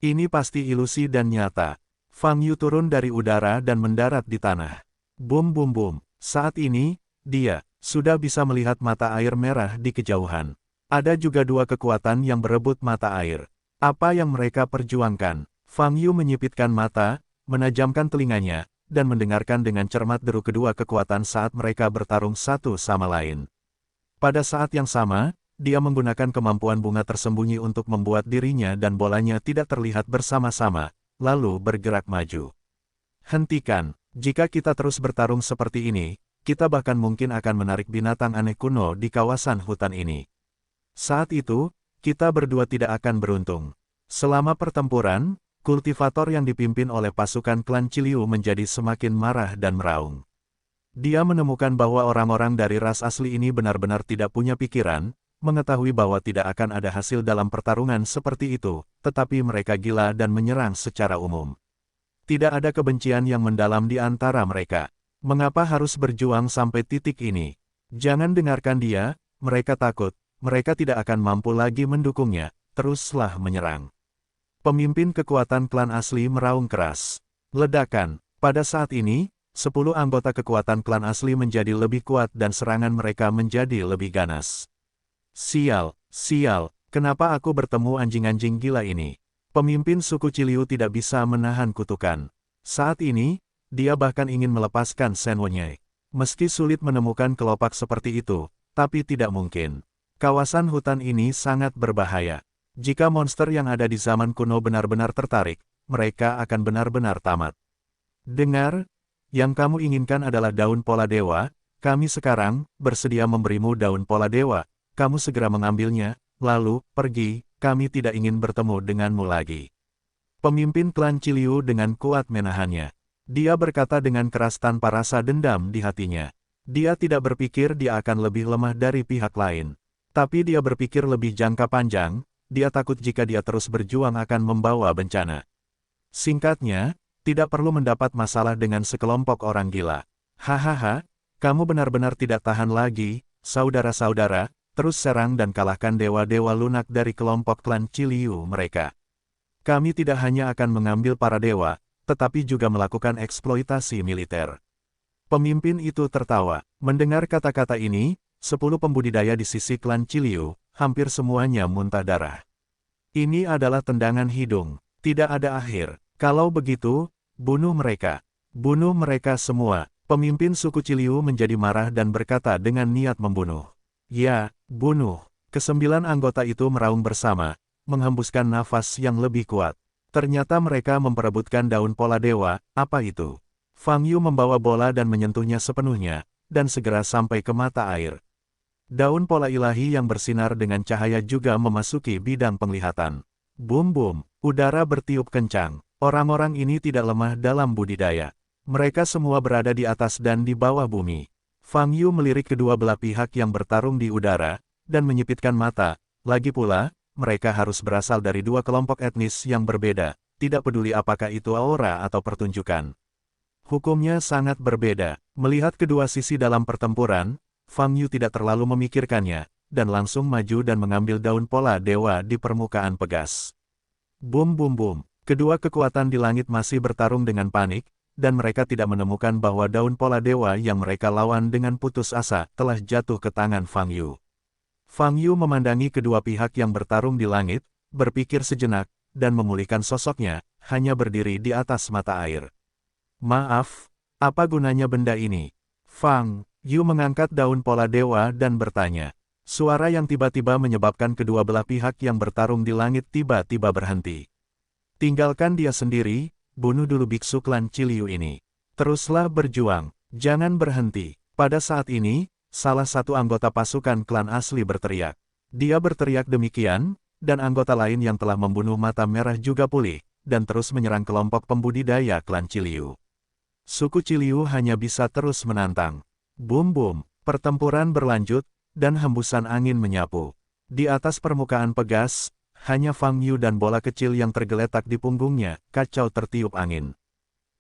Ini pasti ilusi dan nyata. Fang Yu turun dari udara dan mendarat di tanah. Bum bum bum. Saat ini, dia sudah bisa melihat mata air merah di kejauhan. Ada juga dua kekuatan yang berebut mata air. Apa yang mereka perjuangkan? Fang Yu menyipitkan mata, menajamkan telinganya, dan mendengarkan dengan cermat deru kedua kekuatan saat mereka bertarung satu sama lain. Pada saat yang sama, dia menggunakan kemampuan bunga tersembunyi untuk membuat dirinya dan bolanya tidak terlihat bersama-sama, lalu bergerak maju. Hentikan, jika kita terus bertarung seperti ini, kita bahkan mungkin akan menarik binatang aneh kuno di kawasan hutan ini. Saat itu, kita berdua tidak akan beruntung. Selama pertempuran, kultivator yang dipimpin oleh pasukan klan Ciliu menjadi semakin marah dan meraung. Dia menemukan bahwa orang-orang dari ras asli ini benar-benar tidak punya pikiran, mengetahui bahwa tidak akan ada hasil dalam pertarungan seperti itu, tetapi mereka gila dan menyerang secara umum. Tidak ada kebencian yang mendalam di antara mereka. Mengapa harus berjuang sampai titik ini? Jangan dengarkan dia, mereka takut, mereka tidak akan mampu lagi mendukungnya, teruslah menyerang. Pemimpin kekuatan klan asli meraung keras. Ledakan, pada saat ini, 10 anggota kekuatan klan asli menjadi lebih kuat dan serangan mereka menjadi lebih ganas. Sial, sial, kenapa aku bertemu anjing-anjing gila ini? Pemimpin suku Ciliu tidak bisa menahan kutukan. Saat ini, dia bahkan ingin melepaskan Shen Wenyai. Meski sulit menemukan kelopak seperti itu, tapi tidak mungkin. Kawasan hutan ini sangat berbahaya. Jika monster yang ada di zaman kuno benar-benar tertarik, mereka akan benar-benar tamat. Dengar, yang kamu inginkan adalah daun pola dewa. Kami sekarang bersedia memberimu daun pola dewa. Kamu segera mengambilnya, lalu pergi. Kami tidak ingin bertemu denganmu lagi. Pemimpin klan Qiliu dengan kuat menahannya. Dia berkata dengan keras tanpa rasa dendam di hatinya. Dia tidak berpikir dia akan lebih lemah dari pihak lain. Tapi dia berpikir lebih jangka panjang, dia takut jika dia terus berjuang akan membawa bencana. Singkatnya, tidak perlu mendapat masalah dengan sekelompok orang gila. Hahaha, kamu benar-benar tidak tahan lagi, saudara-saudara, terus serang dan kalahkan dewa-dewa lunak dari kelompok klan Qiliu mereka. Kami tidak hanya akan mengambil para dewa, tetapi juga melakukan eksploitasi militer. Pemimpin itu tertawa. Mendengar kata-kata ini, 10 pembudidaya di sisi klan Qiliu, hampir semuanya muntah darah. Ini adalah tendangan hidung. Tidak ada akhir. Kalau begitu, bunuh mereka. Bunuh mereka semua. Pemimpin suku Qiliu menjadi marah dan berkata dengan niat membunuh. Ya, bunuh. Kesembilan anggota itu meraung bersama, menghembuskan nafas yang lebih kuat. Ternyata mereka memperebutkan daun pola dewa. Apa itu? Fang Yu membawa bola dan menyentuhnya sepenuhnya, dan segera sampai ke mata air. Daun pola ilahi yang bersinar dengan cahaya juga memasuki bidang penglihatan. Bum-bum, udara bertiup kencang. Orang-orang ini tidak lemah dalam budidaya. Mereka semua berada di atas dan di bawah bumi. Fang Yu melirik kedua belah pihak yang bertarung di udara, dan menyipitkan mata. Lagi pula, mereka harus berasal dari dua kelompok etnis yang berbeda, tidak peduli apakah itu aura atau pertunjukan. Hukumnya sangat berbeda. Melihat kedua sisi dalam pertempuran, Fang Yu tidak terlalu memikirkannya, dan langsung maju dan mengambil daun pola dewa di permukaan pegas. Bum-bum-bum, kedua kekuatan di langit masih bertarung dengan panik, dan mereka tidak menemukan bahwa daun pola dewa yang mereka lawan dengan putus asa telah jatuh ke tangan Fang Yu. Fang Yu memandangi kedua pihak yang bertarung di langit, berpikir sejenak, dan memulihkan sosoknya, hanya berdiri di atas mata air. Maaf, apa gunanya benda ini? Fang Yu mengangkat daun pola dewa dan bertanya. Suara yang tiba-tiba menyebabkan kedua belah pihak yang bertarung di langit tiba-tiba berhenti. Tinggalkan dia sendiri, bunuh dulu biksu klan Qiliu ini. Teruslah berjuang, jangan berhenti. Pada saat ini, salah satu anggota pasukan klan asli berteriak. Dia berteriak demikian, dan anggota lain yang telah membunuh mata merah juga pulih, dan terus menyerang kelompok pembudidaya klan Qiliu. Suku Qiliu hanya bisa terus menantang. Bum-bum, pertempuran berlanjut, dan hembusan angin menyapu. Di atas permukaan pegas, hanya Fang Yu dan bola kecil yang tergeletak di punggungnya, kacau tertiup angin.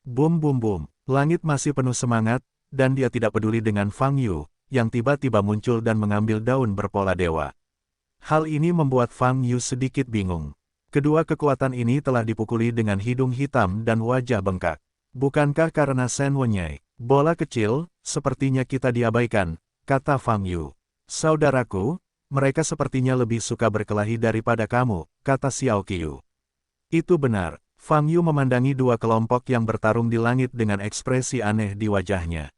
Bum-bum-bum, langit masih penuh semangat, dan dia tidak peduli dengan Fang Yu, yang tiba-tiba muncul dan mengambil daun berpola dewa. Hal ini membuat Fang Yu sedikit bingung. Kedua kekuatan ini telah dipukuli dengan hidung hitam dan wajah bengkak. Bukankah karena Shen Wenyai? Bola kecil, sepertinya kita diabaikan, kata Fang Yu. Saudaraku, mereka sepertinya lebih suka berkelahi daripada kamu, kata Xiao Qiu. Itu benar. Fang Yu memandangi dua kelompok yang bertarung di langit dengan ekspresi aneh di wajahnya.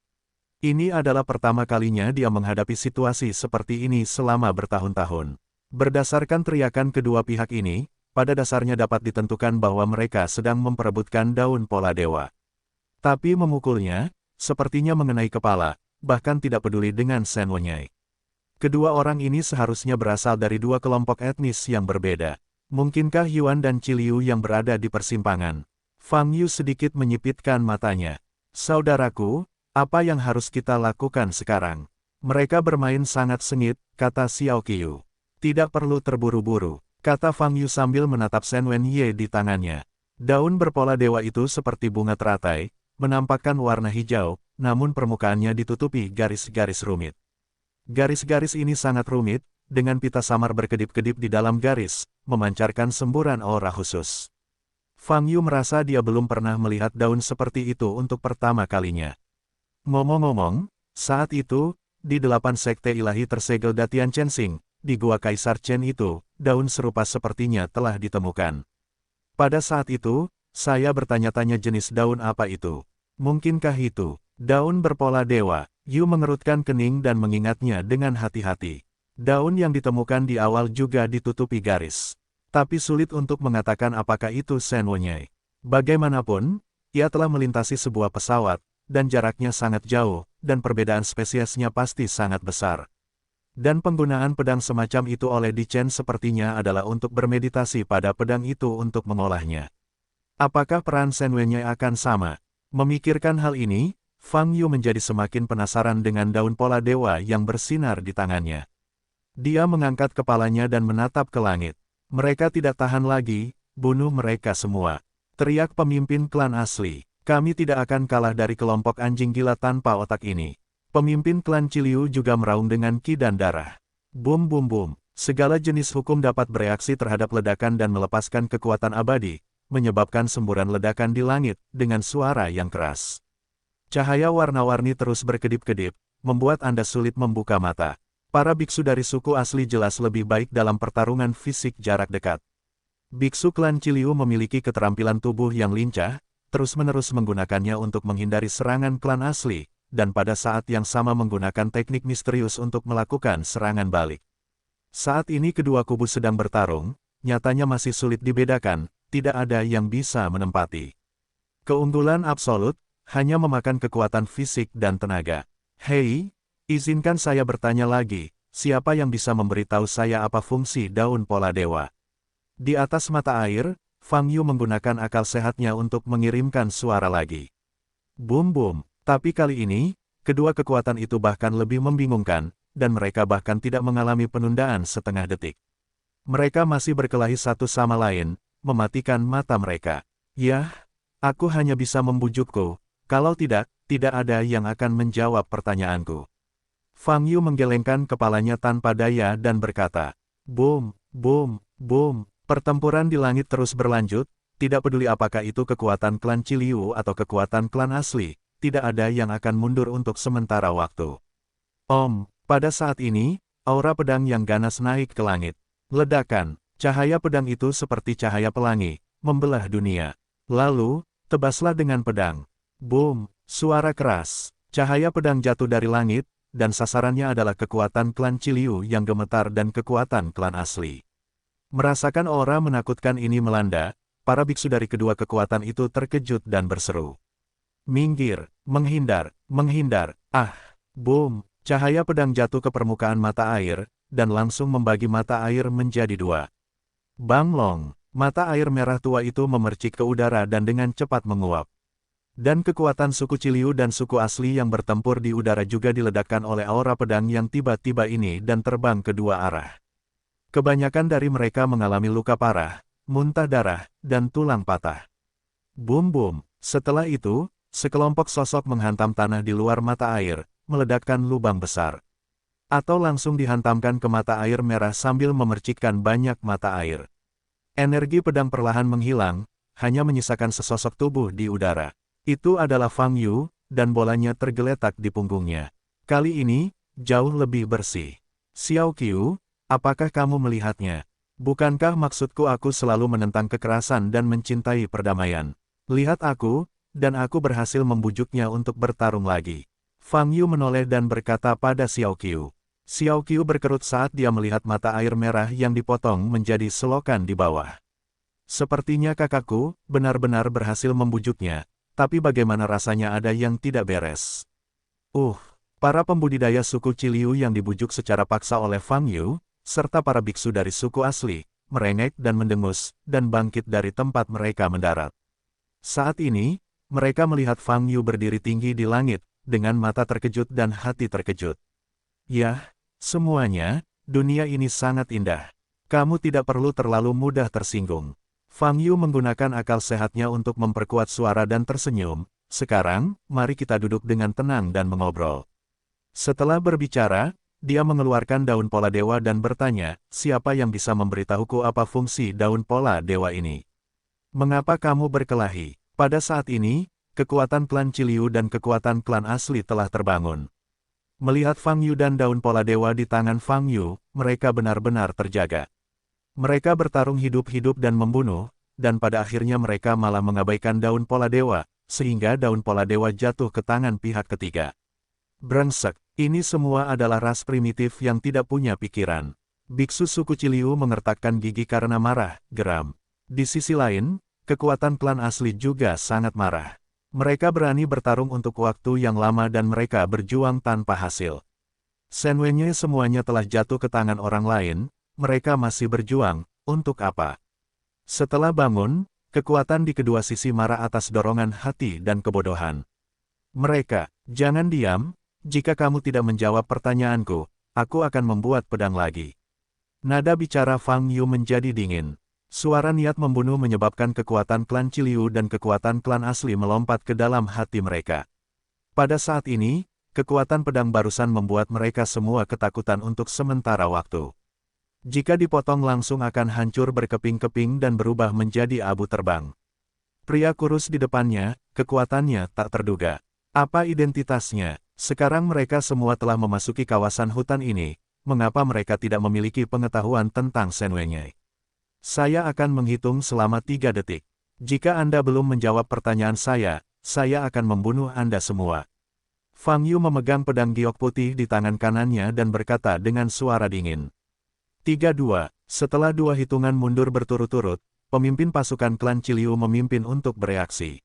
Ini adalah pertama kalinya dia menghadapi situasi seperti ini selama bertahun-tahun. Berdasarkan teriakan kedua pihak ini, pada dasarnya dapat ditentukan bahwa mereka sedang memperebutkan daun pola dewa. Tapi memukulnya, sepertinya mengenai kepala, bahkan tidak peduli dengan Shen Wenyai. Kedua orang ini seharusnya berasal dari dua kelompok etnis yang berbeda. Mungkinkah Yuan dan Qiliu yang berada di persimpangan? Fang Yu sedikit menyipitkan matanya. Saudaraku, apa yang harus kita lakukan sekarang? Mereka bermain sangat sengit, kata Xiao Qiu. Tidak perlu terburu-buru, kata Fang Yu sambil menatap Shen Wenyai di tangannya. Daun berpola dewa itu seperti bunga teratai, menampakkan warna hijau, namun permukaannya ditutupi garis-garis rumit. Garis-garis ini sangat rumit, dengan pita samar berkedip-kedip di dalam garis, memancarkan semburan aura khusus. Fang Yu merasa dia belum pernah melihat daun seperti itu untuk pertama kalinya. Ngomong-ngomong, saat itu, di 8 sekte ilahi tersegel Datian Chensing, di Gua Kaisar Chen itu, daun serupa sepertinya telah ditemukan. Pada saat itu, Saya bertanya-tanya jenis daun apa itu. Mungkinkah itu daun berpola dewa? Yu mengerutkan kening dan mengingatnya dengan hati-hati. Daun yang ditemukan di awal juga ditutupi garis. Tapi sulit untuk mengatakan apakah itu Senwonyai. Bagaimanapun, ia telah melintasi sebuah pesawat, dan jaraknya sangat jauh, dan perbedaan spesiesnya pasti sangat besar. Dan penggunaan pedang semacam itu oleh Di Chen sepertinya adalah untuk bermeditasi pada pedang itu untuk mengolahnya. Apakah peran Senwonyai akan sama? Memikirkan hal ini, Fang Yu menjadi semakin penasaran dengan daun pola dewa yang bersinar di tangannya. Dia mengangkat kepalanya dan menatap ke langit. Mereka tidak tahan lagi, bunuh mereka semua. Teriak pemimpin klan asli. Kami tidak akan kalah dari kelompok anjing gila tanpa otak ini. Pemimpin klan Ciliu juga meraung dengan ki dan darah. Bum bum bum. Segala jenis hukum dapat bereaksi terhadap ledakan dan melepaskan kekuatan abadi, menyebabkan semburan ledakan di langit dengan suara yang keras. Cahaya warna-warni terus berkedip-kedip, membuat Anda sulit membuka mata. Para biksu dari suku asli jelas lebih baik dalam pertarungan fisik jarak dekat. Biksu klan Ciliu memiliki keterampilan tubuh yang lincah, terus-menerus menggunakannya untuk menghindari serangan klan asli, dan pada saat yang sama menggunakan teknik misterius untuk melakukan serangan balik. Saat ini kedua kubu sedang bertarung, nyatanya masih sulit dibedakan, tidak ada yang bisa menempati. Keunggulan absolut, hanya memakan kekuatan fisik dan tenaga. Hei, izinkan saya bertanya lagi, siapa yang bisa memberitahu saya apa fungsi daun pola dewa? Di atas mata air, Fang Yu menggunakan akal sehatnya untuk mengirimkan suara lagi. Boom boom, tapi kali ini, kedua kekuatan itu bahkan lebih membingungkan, dan mereka bahkan tidak mengalami penundaan setengah detik. Mereka masih berkelahi satu sama lain, mematikan mata mereka. Yah, aku hanya bisa membujukku, kalau tidak, tidak ada yang akan menjawab pertanyaanku. Fang Yu menggelengkan kepalanya tanpa daya dan berkata, boom, boom, boom. Pertempuran di langit terus berlanjut, tidak peduli apakah itu kekuatan klan Ciliu atau kekuatan klan asli, tidak ada yang akan mundur untuk sementara waktu. Pada saat ini, aura pedang yang ganas naik ke langit. Ledakan, cahaya pedang itu seperti cahaya pelangi, membelah dunia. Lalu, tebaslah dengan pedang. Boom, suara keras, cahaya pedang jatuh dari langit, dan sasarannya adalah kekuatan klan Ciliu yang gemetar dan kekuatan klan asli. Merasakan aura menakutkan ini melanda, para biksu dari kedua kekuatan itu terkejut dan berseru. Minggir, menghindar, menghindar, boom, cahaya pedang jatuh ke permukaan mata air, dan langsung membagi mata air menjadi dua. Banglong, mata air merah tua itu memercik ke udara dan dengan cepat menguap. Dan kekuatan suku Ciliu dan suku asli yang bertempur di udara juga diledakkan oleh aura pedang yang tiba-tiba ini dan terbang ke dua arah. Kebanyakan dari mereka mengalami luka parah, muntah darah, dan tulang patah. Boom boom, setelah itu, sekelompok sosok menghantam tanah di luar mata air, meledakkan lubang besar. Atau langsung dihantamkan ke mata air merah sambil memercikkan banyak mata air. Energi pedang perlahan menghilang, hanya menyisakan sesosok tubuh di udara. Itu adalah Fang Yu, dan bolanya tergeletak di punggungnya. Kali ini, jauh lebih bersih. Xiao Qiu, apakah kamu melihatnya? Bukankah maksudku aku selalu menentang kekerasan dan mencintai perdamaian? Lihat aku, dan aku berhasil membujuknya untuk bertarung lagi. Fang Yu menoleh dan berkata pada Xiao Qiu. Xiao Qiu berkerut saat dia melihat mata air merah yang dipotong menjadi selokan di bawah. Sepertinya kakakku benar-benar berhasil membujuknya, tapi bagaimana rasanya ada yang tidak beres. Para pembudidaya suku Ciliu yang dibujuk secara paksa oleh Fang Yu, serta para biksu dari suku asli, merengek dan mendengus, dan bangkit dari tempat mereka mendarat. Saat ini, mereka melihat Fang Yu berdiri tinggi di langit, dengan mata terkejut dan hati terkejut. Yah, semuanya, dunia ini sangat indah. Kamu tidak perlu terlalu mudah tersinggung. Fang Yu menggunakan akal sehatnya untuk memperkuat suara dan tersenyum. Sekarang, mari kita duduk dengan tenang dan mengobrol. Setelah berbicara, dia mengeluarkan daun pola dewa dan bertanya, siapa yang bisa memberitahuku apa fungsi daun pola dewa ini? Mengapa kamu berkelahi? Pada saat ini, kekuatan klan Ciliu dan kekuatan klan asli telah terbangun. Melihat Fang Yu dan daun pola dewa di tangan Fang Yu, mereka benar-benar terjaga. Mereka bertarung hidup-hidup dan membunuh, dan pada akhirnya mereka malah mengabaikan daun pola dewa, sehingga daun pola dewa jatuh ke tangan pihak ketiga. Brengsek, ini semua adalah ras primitif yang tidak punya pikiran. Biksu suku Ciliu mengertakkan gigi karena marah, geram. Di sisi lain, kekuatan klan asli juga sangat marah. Mereka berani bertarung untuk waktu yang lama dan mereka berjuang tanpa hasil. Senwenye semuanya telah jatuh ke tangan orang lain, mereka masih berjuang, untuk apa? Setelah bangun, kekuatan di kedua sisi marah atas dorongan hati dan kebodohan. Mereka, jangan diam, jika kamu tidak menjawab pertanyaanku, aku akan membuat pedang lagi. Nada bicara Fang Yu menjadi dingin. Suara niat membunuh menyebabkan kekuatan klan Ciliu dan kekuatan klan asli melompat ke dalam hati mereka. Pada saat ini, kekuatan pedang barusan membuat mereka semua ketakutan untuk sementara waktu. Jika dipotong langsung akan hancur berkeping-keping dan berubah menjadi abu terbang. Pria kurus di depannya, kekuatannya tak terduga. Apa identitasnya? Sekarang mereka semua telah memasuki kawasan hutan ini, mengapa mereka tidak memiliki pengetahuan tentang Senwenye? Saya akan menghitung selama 3 detik. Jika Anda belum menjawab pertanyaan saya akan membunuh Anda semua. Fang Yu memegang pedang giok putih di tangan kanannya dan berkata dengan suara dingin. 3-2, setelah 2 hitungan mundur berturut-turut, pemimpin pasukan klan Ciliu memimpin untuk bereaksi.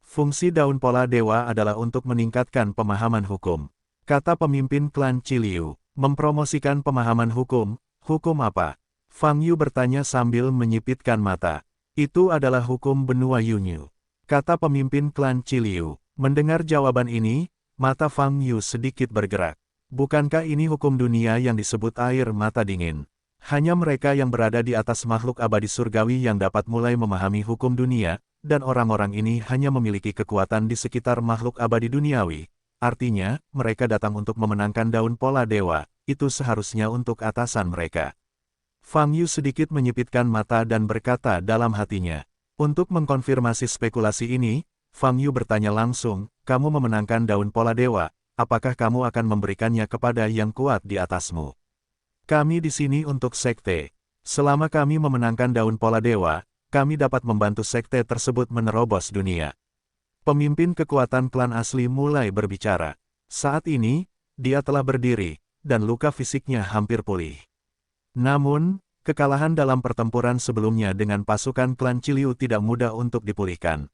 Fungsi daun pola dewa adalah untuk meningkatkan pemahaman hukum. Kata pemimpin klan Ciliu, mempromosikan pemahaman hukum, hukum apa? Fang Yu bertanya sambil menyipitkan mata. Itu adalah hukum benua Yunyu. Kata pemimpin klan Ciliu. Mendengar jawaban ini, mata Fang Yu sedikit bergerak. Bukankah ini hukum dunia yang disebut air mata dingin? Hanya mereka yang berada di atas makhluk abadi surgawi yang dapat mulai memahami hukum dunia, dan orang-orang ini hanya memiliki kekuatan di sekitar makhluk abadi duniawi. Artinya, mereka datang untuk memenangkan daun pola dewa, itu seharusnya untuk atasan mereka. Fang Yu sedikit menyipitkan mata dan berkata dalam hatinya. Untuk mengkonfirmasi spekulasi ini, Fang Yu bertanya langsung, kamu memenangkan daun pola dewa, apakah kamu akan memberikannya kepada yang kuat di atasmu? Kami di sini untuk sekte. Selama kami memenangkan daun pola dewa, kami dapat membantu sekte tersebut menerobos dunia. Pemimpin kekuatan klan asli mulai berbicara. Saat ini, dia telah berdiri, dan luka fisiknya hampir pulih. Namun, kekalahan dalam pertempuran sebelumnya dengan pasukan klan Ciliu tidak mudah untuk dipulihkan.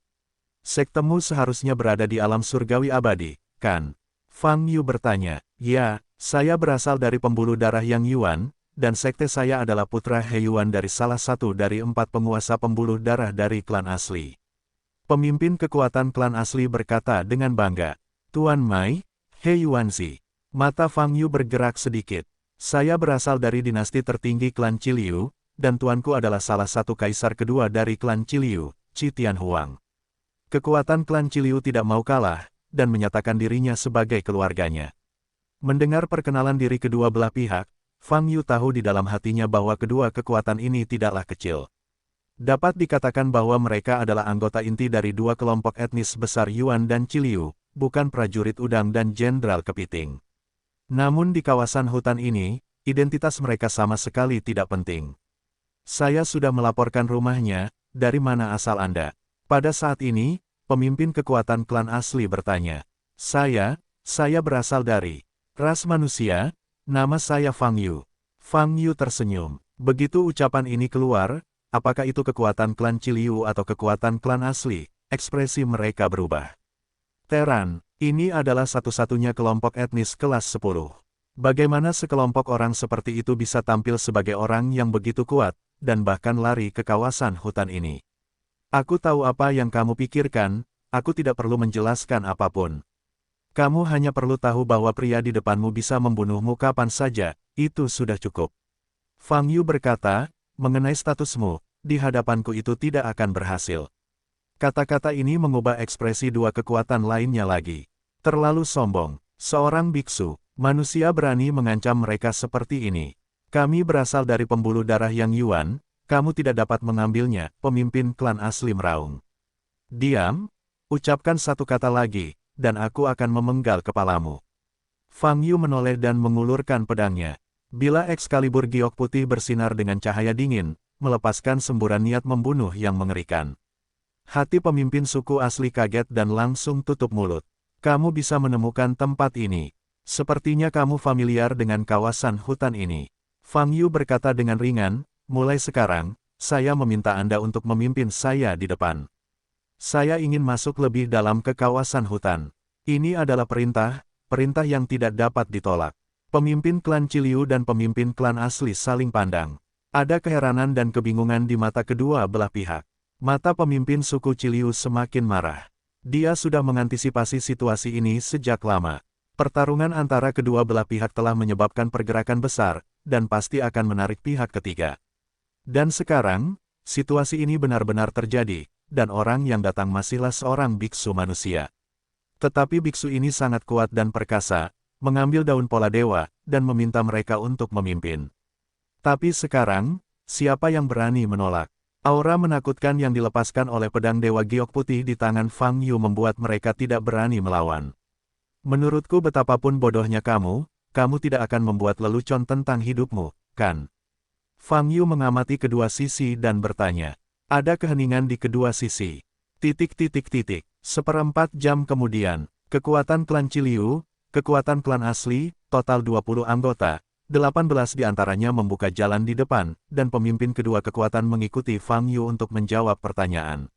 Sektemu seharusnya berada di alam surgawi abadi, kan? Fang Yu bertanya. Ya, saya berasal dari pembuluh darah Yang Yuan, dan sekte saya adalah putra He Yuan dari salah satu dari 4 penguasa pembuluh darah dari klan asli. Pemimpin kekuatan klan asli berkata dengan bangga. Tuan Mai, He Yuanzi. Mata Fang Yu bergerak sedikit. Saya berasal dari dinasti tertinggi klan Ciliu, dan tuanku adalah salah satu kaisar kedua dari klan Ciliu, Qi Tianhuang. Kekuatan klan Ciliu tidak mau kalah, dan menyatakan dirinya sebagai keluarganya. Mendengar perkenalan diri kedua belah pihak, Fang Yu tahu di dalam hatinya bahwa kedua kekuatan ini tidaklah kecil. Dapat dikatakan bahwa mereka adalah anggota inti dari 2 kelompok etnis besar Yuan dan Ciliu, bukan prajurit udang dan jenderal kepiting. Namun di kawasan hutan ini, identitas mereka sama sekali tidak penting. Saya sudah melaporkan rumahnya, dari mana asal Anda? Pada saat ini, pemimpin kekuatan klan asli bertanya. Saya berasal dari ras manusia, nama saya Fang Yu. Fang Yu tersenyum. Begitu ucapan ini keluar, apakah itu kekuatan klan Ciliu atau kekuatan klan asli, ekspresi mereka berubah. Teran. Ini adalah satu-satunya kelompok etnis kelas 10. Bagaimana sekelompok orang seperti itu bisa tampil sebagai orang yang begitu kuat, dan bahkan lari ke kawasan hutan ini? Aku tahu apa yang kamu pikirkan, aku tidak perlu menjelaskan apapun. Kamu hanya perlu tahu bahwa pria di depanmu bisa membunuhmu kapan saja, itu sudah cukup. Fang Yu berkata, mengenai statusmu, di hadapanku itu tidak akan berhasil. Kata-kata ini mengubah ekspresi 2 kekuatan lainnya lagi. Terlalu sombong. Seorang biksu, manusia berani mengancam mereka seperti ini. Kami berasal dari pembuluh darah Yang Yuan, kamu tidak dapat mengambilnya, pemimpin klan asli meraung. Diam, ucapkan satu kata lagi, dan aku akan memenggal kepalamu. Fang Yu menoleh dan mengulurkan pedangnya. Bila Excalibur giok putih bersinar dengan cahaya dingin, melepaskan semburan niat membunuh yang mengerikan. Hati pemimpin suku asli kaget dan langsung tutup mulut. Kamu bisa menemukan tempat ini. Sepertinya kamu familiar dengan kawasan hutan ini. Fang Yu berkata dengan ringan, mulai sekarang, saya meminta Anda untuk memimpin saya di depan. Saya ingin masuk lebih dalam ke kawasan hutan. Ini adalah perintah yang tidak dapat ditolak. Pemimpin klan Ciliu dan pemimpin klan asli saling pandang. Ada keheranan dan kebingungan di mata kedua belah pihak. Mata pemimpin suku Ciliu semakin marah. Dia sudah mengantisipasi situasi ini sejak lama. Pertarungan antara kedua belah pihak telah menyebabkan pergerakan besar, dan pasti akan menarik pihak ketiga. Dan sekarang, situasi ini benar-benar terjadi, dan orang yang datang masihlah seorang biksu manusia. Tetapi biksu ini sangat kuat dan perkasa, mengambil daun pola dewa, dan meminta mereka untuk memimpin. Tapi sekarang, siapa yang berani menolak? Aura menakutkan yang dilepaskan oleh pedang Dewa Giok Putih di tangan Fang Yu membuat mereka tidak berani melawan. Menurutku betapapun bodohnya kamu tidak akan membuat lelucon tentang hidupmu, kan? Fang Yu mengamati kedua sisi dan bertanya. Ada keheningan di kedua sisi. Seperempat jam kemudian, kekuatan klan Ciliu, kekuatan klan asli, total 20 anggota, 18 diantaranya membuka jalan di depan, dan pemimpin kedua kekuatan mengikuti Fang Yu untuk menjawab pertanyaan.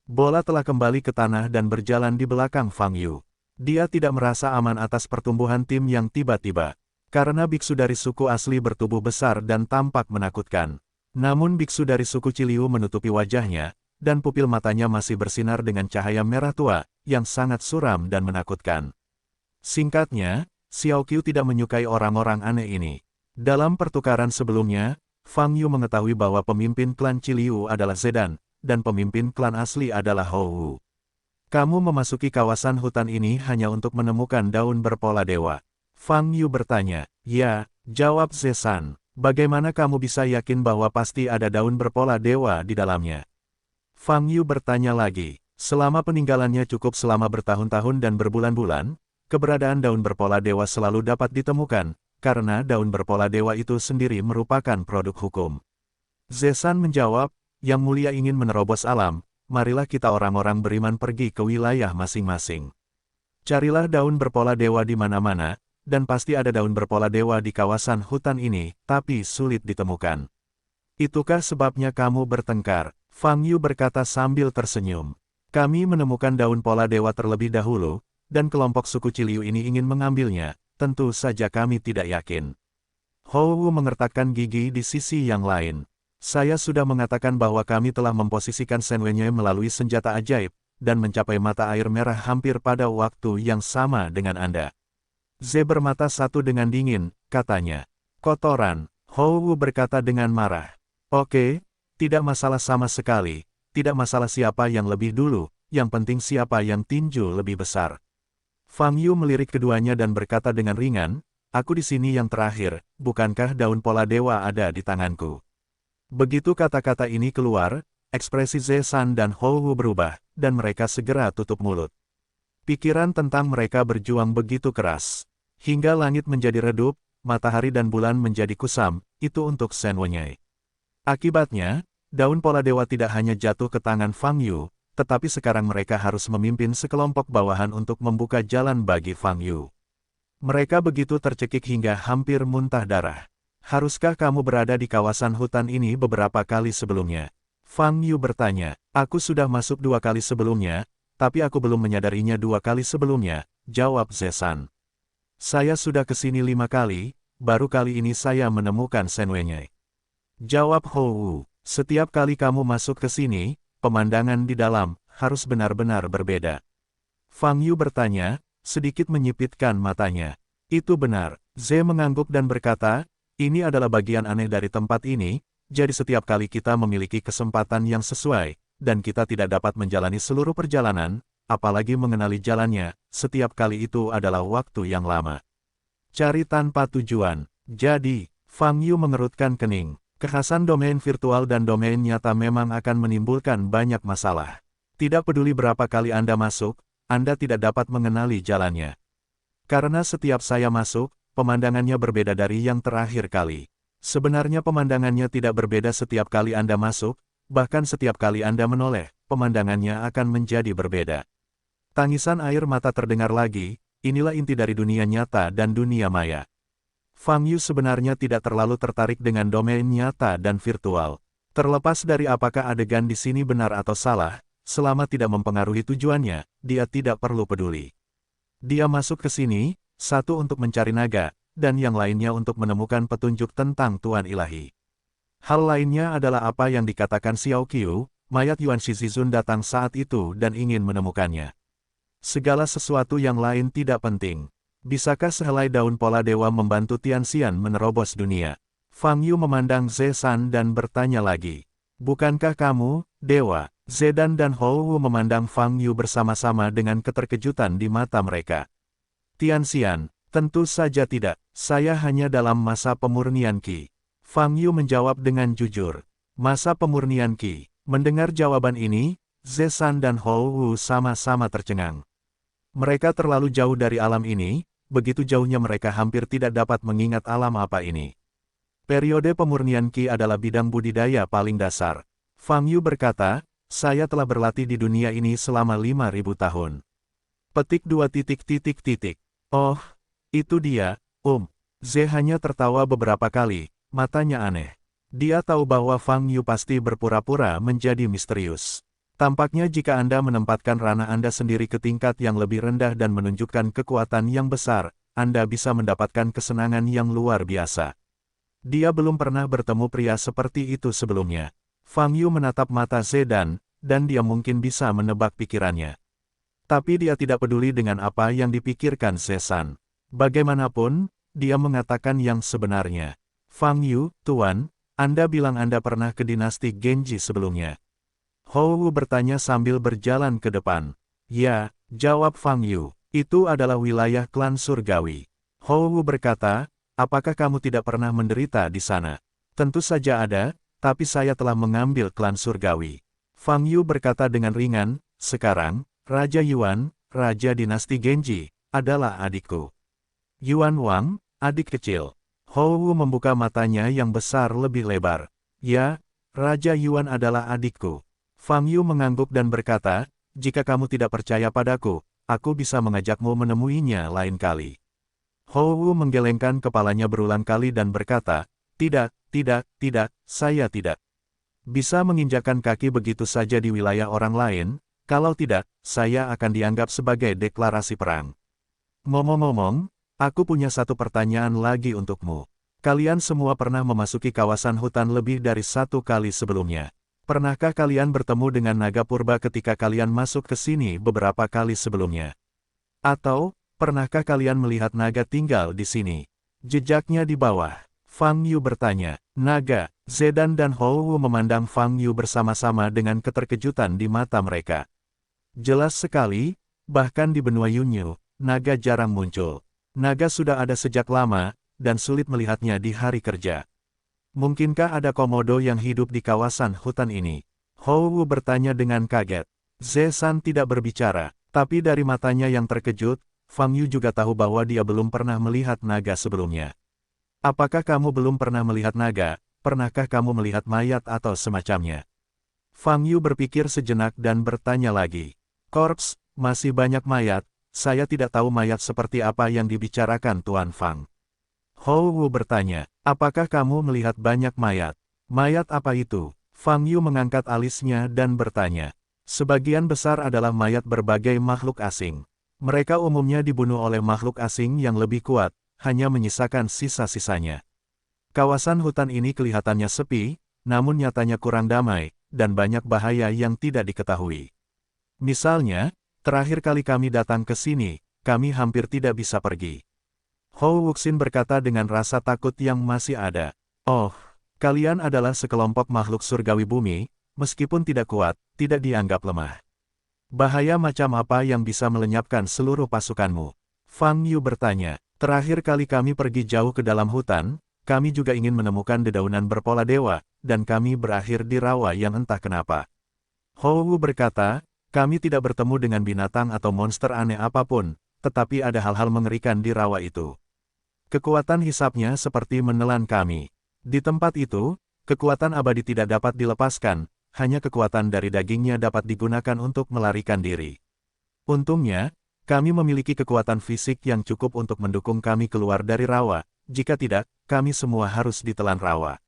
Bola telah kembali ke tanah dan berjalan di belakang Fang Yu. Dia tidak merasa aman atas pertumbuhan tim yang tiba-tiba. Karena biksu dari suku asli bertubuh besar dan tampak menakutkan. Namun biksu dari suku Ciliu menutupi wajahnya, dan pupil matanya masih bersinar dengan cahaya merah tua, yang sangat suram dan menakutkan. Singkatnya, Xiao Qiu tidak menyukai orang-orang aneh ini. Dalam pertukaran sebelumnya, Fang Yu mengetahui bahwa pemimpin klan Ciliu adalah Zedan, dan pemimpin klan asli adalah Hou Wu. Kamu memasuki kawasan hutan ini hanya untuk menemukan daun berpola dewa. Fang Yu bertanya. Ya, jawab Zesan. Bagaimana kamu bisa yakin bahwa pasti ada daun berpola dewa di dalamnya? Fang Yu bertanya lagi. Selama peninggalannya cukup selama bertahun-tahun dan berbulan-bulan, keberadaan daun berpola dewa selalu dapat ditemukan, karena daun berpola dewa itu sendiri merupakan produk hukum. Zesan menjawab, Yang Mulia ingin menerobos alam, marilah kita orang-orang beriman pergi ke wilayah masing-masing. Carilah daun berpola dewa di mana-mana, dan pasti ada daun berpola dewa di kawasan hutan ini, tapi sulit ditemukan. Itukah sebabnya kamu bertengkar? Fang Yu berkata sambil tersenyum. Kami menemukan daun pola dewa terlebih dahulu, dan kelompok suku Ciliu ini ingin mengambilnya, tentu saja kami tidak yakin. Hou Wu mengertakkan gigi di sisi yang lain. Saya sudah mengatakan bahwa kami telah memposisikan Shen Wenye melalui senjata ajaib, dan mencapai mata air merah hampir pada waktu yang sama dengan Anda. Ze bermata satu dengan dingin, katanya. Kotoran, Hou Wu berkata dengan marah. Oke, tidak masalah sama sekali, tidak masalah siapa yang lebih dulu, yang penting siapa yang tinju lebih besar. Fang Yu melirik keduanya dan berkata dengan ringan, aku di sini yang terakhir, bukankah daun pola dewa ada di tanganku? Begitu kata-kata ini keluar, ekspresi Ze San dan Hou Wu berubah, dan mereka segera tutup mulut. Pikiran tentang mereka berjuang begitu keras. Hingga langit menjadi redup, matahari dan bulan menjadi kusam, itu untuk Shen Wenye. Akibatnya, daun pola dewa tidak hanya jatuh ke tangan Fang Yu, tetapi sekarang mereka harus memimpin sekelompok bawahan untuk membuka jalan bagi Fang Yu. Mereka begitu tercekik hingga hampir muntah darah. Haruskah kamu berada di kawasan hutan ini beberapa kali sebelumnya? Fang Yu bertanya. Aku sudah masuk 2 kali sebelumnya, tapi aku belum menyadarinya 2 kali sebelumnya, jawab Zesan. Saya sudah ke sini 5 kali, baru kali ini saya menemukan Shen Wenye. Jawab Hou Wu. Setiap kali kamu masuk ke sini, pemandangan di dalam harus benar-benar berbeda. Fang Yu bertanya, sedikit menyipitkan matanya. Itu benar. Ze mengangguk dan berkata, ini adalah bagian aneh dari tempat ini, jadi setiap kali kita memiliki kesempatan yang sesuai, dan kita tidak dapat menjalani seluruh perjalanan, apalagi mengenali jalannya, setiap kali itu adalah waktu yang lama. Cari tanpa tujuan. Jadi, Fang Yu mengerutkan kening. Kekhasan domain virtual dan domain nyata memang akan menimbulkan banyak masalah. Tidak peduli berapa kali Anda masuk, Anda tidak dapat mengenali jalannya. Karena setiap saya masuk, pemandangannya berbeda dari yang terakhir kali. Sebenarnya pemandangannya tidak berbeda setiap kali Anda masuk, bahkan setiap kali Anda menoleh, pemandangannya akan menjadi berbeda. Tangisan air mata terdengar lagi, inilah inti dari dunia nyata dan dunia maya. Fang Yu sebenarnya tidak terlalu tertarik dengan domain nyata dan virtual. Terlepas dari apakah adegan di sini benar atau salah, selama tidak mempengaruhi tujuannya, dia tidak perlu peduli. Dia masuk ke sini, satu untuk mencari naga, dan yang lainnya untuk menemukan petunjuk tentang Tuan Ilahi. Hal lainnya adalah apa yang dikatakan Xiao Qiu, mayat Yuan Shizizun datang saat itu dan ingin menemukannya. Segala sesuatu yang lain tidak penting. Bisakah sehelai daun pola dewa membantu Tianxian menerobos dunia? Fang Yu memandang Ze San dan bertanya lagi. Bukankah kamu, dewa? Zedan dan Hou Wu memandang Fang Yu bersama-sama dengan keterkejutan di mata mereka. Tianxian, tentu saja tidak. Saya hanya dalam masa pemurnian Qi. Fang Yu menjawab dengan jujur. Masa pemurnian Qi. Mendengar jawaban ini, Ze San dan Hou Wu sama-sama tercengang. Mereka terlalu jauh dari alam ini, begitu jauhnya mereka hampir tidak dapat mengingat alam apa ini. Periode pemurnian Qi adalah bidang budidaya paling dasar. Fang Yu berkata, saya telah berlatih di dunia ini selama 5.000 tahun. Petik 2 titik titik titik. Oh, itu dia, Ze hanya tertawa beberapa kali, matanya aneh. Dia tahu bahwa Fang Yu pasti berpura-pura menjadi misterius. Tampaknya jika Anda menempatkan ranah Anda sendiri ke tingkat yang lebih rendah dan menunjukkan kekuatan yang besar, Anda bisa mendapatkan kesenangan yang luar biasa. Dia belum pernah bertemu pria seperti itu sebelumnya. Fang Yu menatap mata Zedan, dan dia mungkin bisa menebak pikirannya. Tapi dia tidak peduli dengan apa yang dipikirkan Ze San. Bagaimanapun, dia mengatakan yang sebenarnya. Fang Yu, Tuan, Anda bilang Anda pernah ke dinasti Genji sebelumnya. Hou Wu bertanya sambil berjalan ke depan. Ya, jawab Fang Yu, itu adalah wilayah klan surgawi. Hou Wu berkata, apakah kamu tidak pernah menderita di sana? Tentu saja ada, tapi saya telah mengambil klan surgawi. Fang Yu berkata dengan ringan, sekarang, Raja Yuan, Raja dinasti Genji, adalah adikku. Yuan Wang, adik kecil. Hou Wu membuka matanya yang besar lebih lebar. Ya, Raja Yuan adalah adikku. Fang Yu mengangguk dan berkata, jika kamu tidak percaya padaku, aku bisa mengajakmu menemuinya lain kali. Hou Wu menggelengkan kepalanya berulang kali dan berkata, tidak, saya tidak bisa menginjakkan kaki begitu saja di wilayah orang lain, kalau tidak, saya akan dianggap sebagai deklarasi perang. Ngomong-ngomong, aku punya satu pertanyaan lagi untukmu. Kalian semua pernah memasuki kawasan hutan lebih dari 1 kali sebelumnya. Pernahkah kalian bertemu dengan naga purba ketika kalian masuk ke sini beberapa kali sebelumnya? Atau, pernahkah kalian melihat naga tinggal di sini? Jejaknya di bawah. Fang Yu bertanya. Naga, Zedan dan Hou Wu memandang Fang Yu bersama-sama dengan keterkejutan di mata mereka. Jelas sekali, bahkan di benua Yunyu, naga jarang muncul. Naga sudah ada sejak lama, dan sulit melihatnya di hari kerja. Mungkinkah ada komodo yang hidup di kawasan hutan ini? Hou Wu bertanya dengan kaget. Ze San tidak berbicara, tapi dari matanya yang terkejut, Fang Yu juga tahu bahwa dia belum pernah melihat naga sebelumnya. Apakah kamu belum pernah melihat naga? Pernahkah kamu melihat mayat atau semacamnya? Fang Yu berpikir sejenak dan bertanya lagi. Korps, masih banyak mayat, saya tidak tahu mayat seperti apa yang dibicarakan Tuan Fang. Hou Wu bertanya, apakah kamu melihat banyak mayat? Mayat apa itu? Fang Yu mengangkat alisnya dan bertanya. Sebagian besar adalah mayat berbagai makhluk asing. Mereka umumnya dibunuh oleh makhluk asing yang lebih kuat, hanya menyisakan sisa-sisanya. Kawasan hutan ini kelihatannya sepi, namun nyatanya kurang damai, dan banyak bahaya yang tidak diketahui. Misalnya, terakhir kali kami datang ke sini, kami hampir tidak bisa pergi. Hou Wuxin berkata dengan rasa takut yang masih ada. Oh, kalian adalah sekelompok makhluk surgawi bumi, meskipun tidak kuat, tidak dianggap lemah. Bahaya macam apa yang bisa melenyapkan seluruh pasukanmu? Fang Yu bertanya. Terakhir kali kami pergi jauh ke dalam hutan, kami juga ingin menemukan dedaunan berpola dewa, dan kami berakhir di rawa yang entah kenapa. Hou Wu berkata, kami tidak bertemu dengan binatang atau monster aneh apapun, tetapi ada hal-hal mengerikan di rawa itu. Kekuatan hisapnya seperti menelan kami. Di tempat itu, kekuatan abadi tidak dapat dilepaskan, hanya kekuatan dari dagingnya dapat digunakan untuk melarikan diri. Untungnya, kami memiliki kekuatan fisik yang cukup untuk mendukung kami keluar dari rawa, jika tidak, kami semua harus ditelan rawa.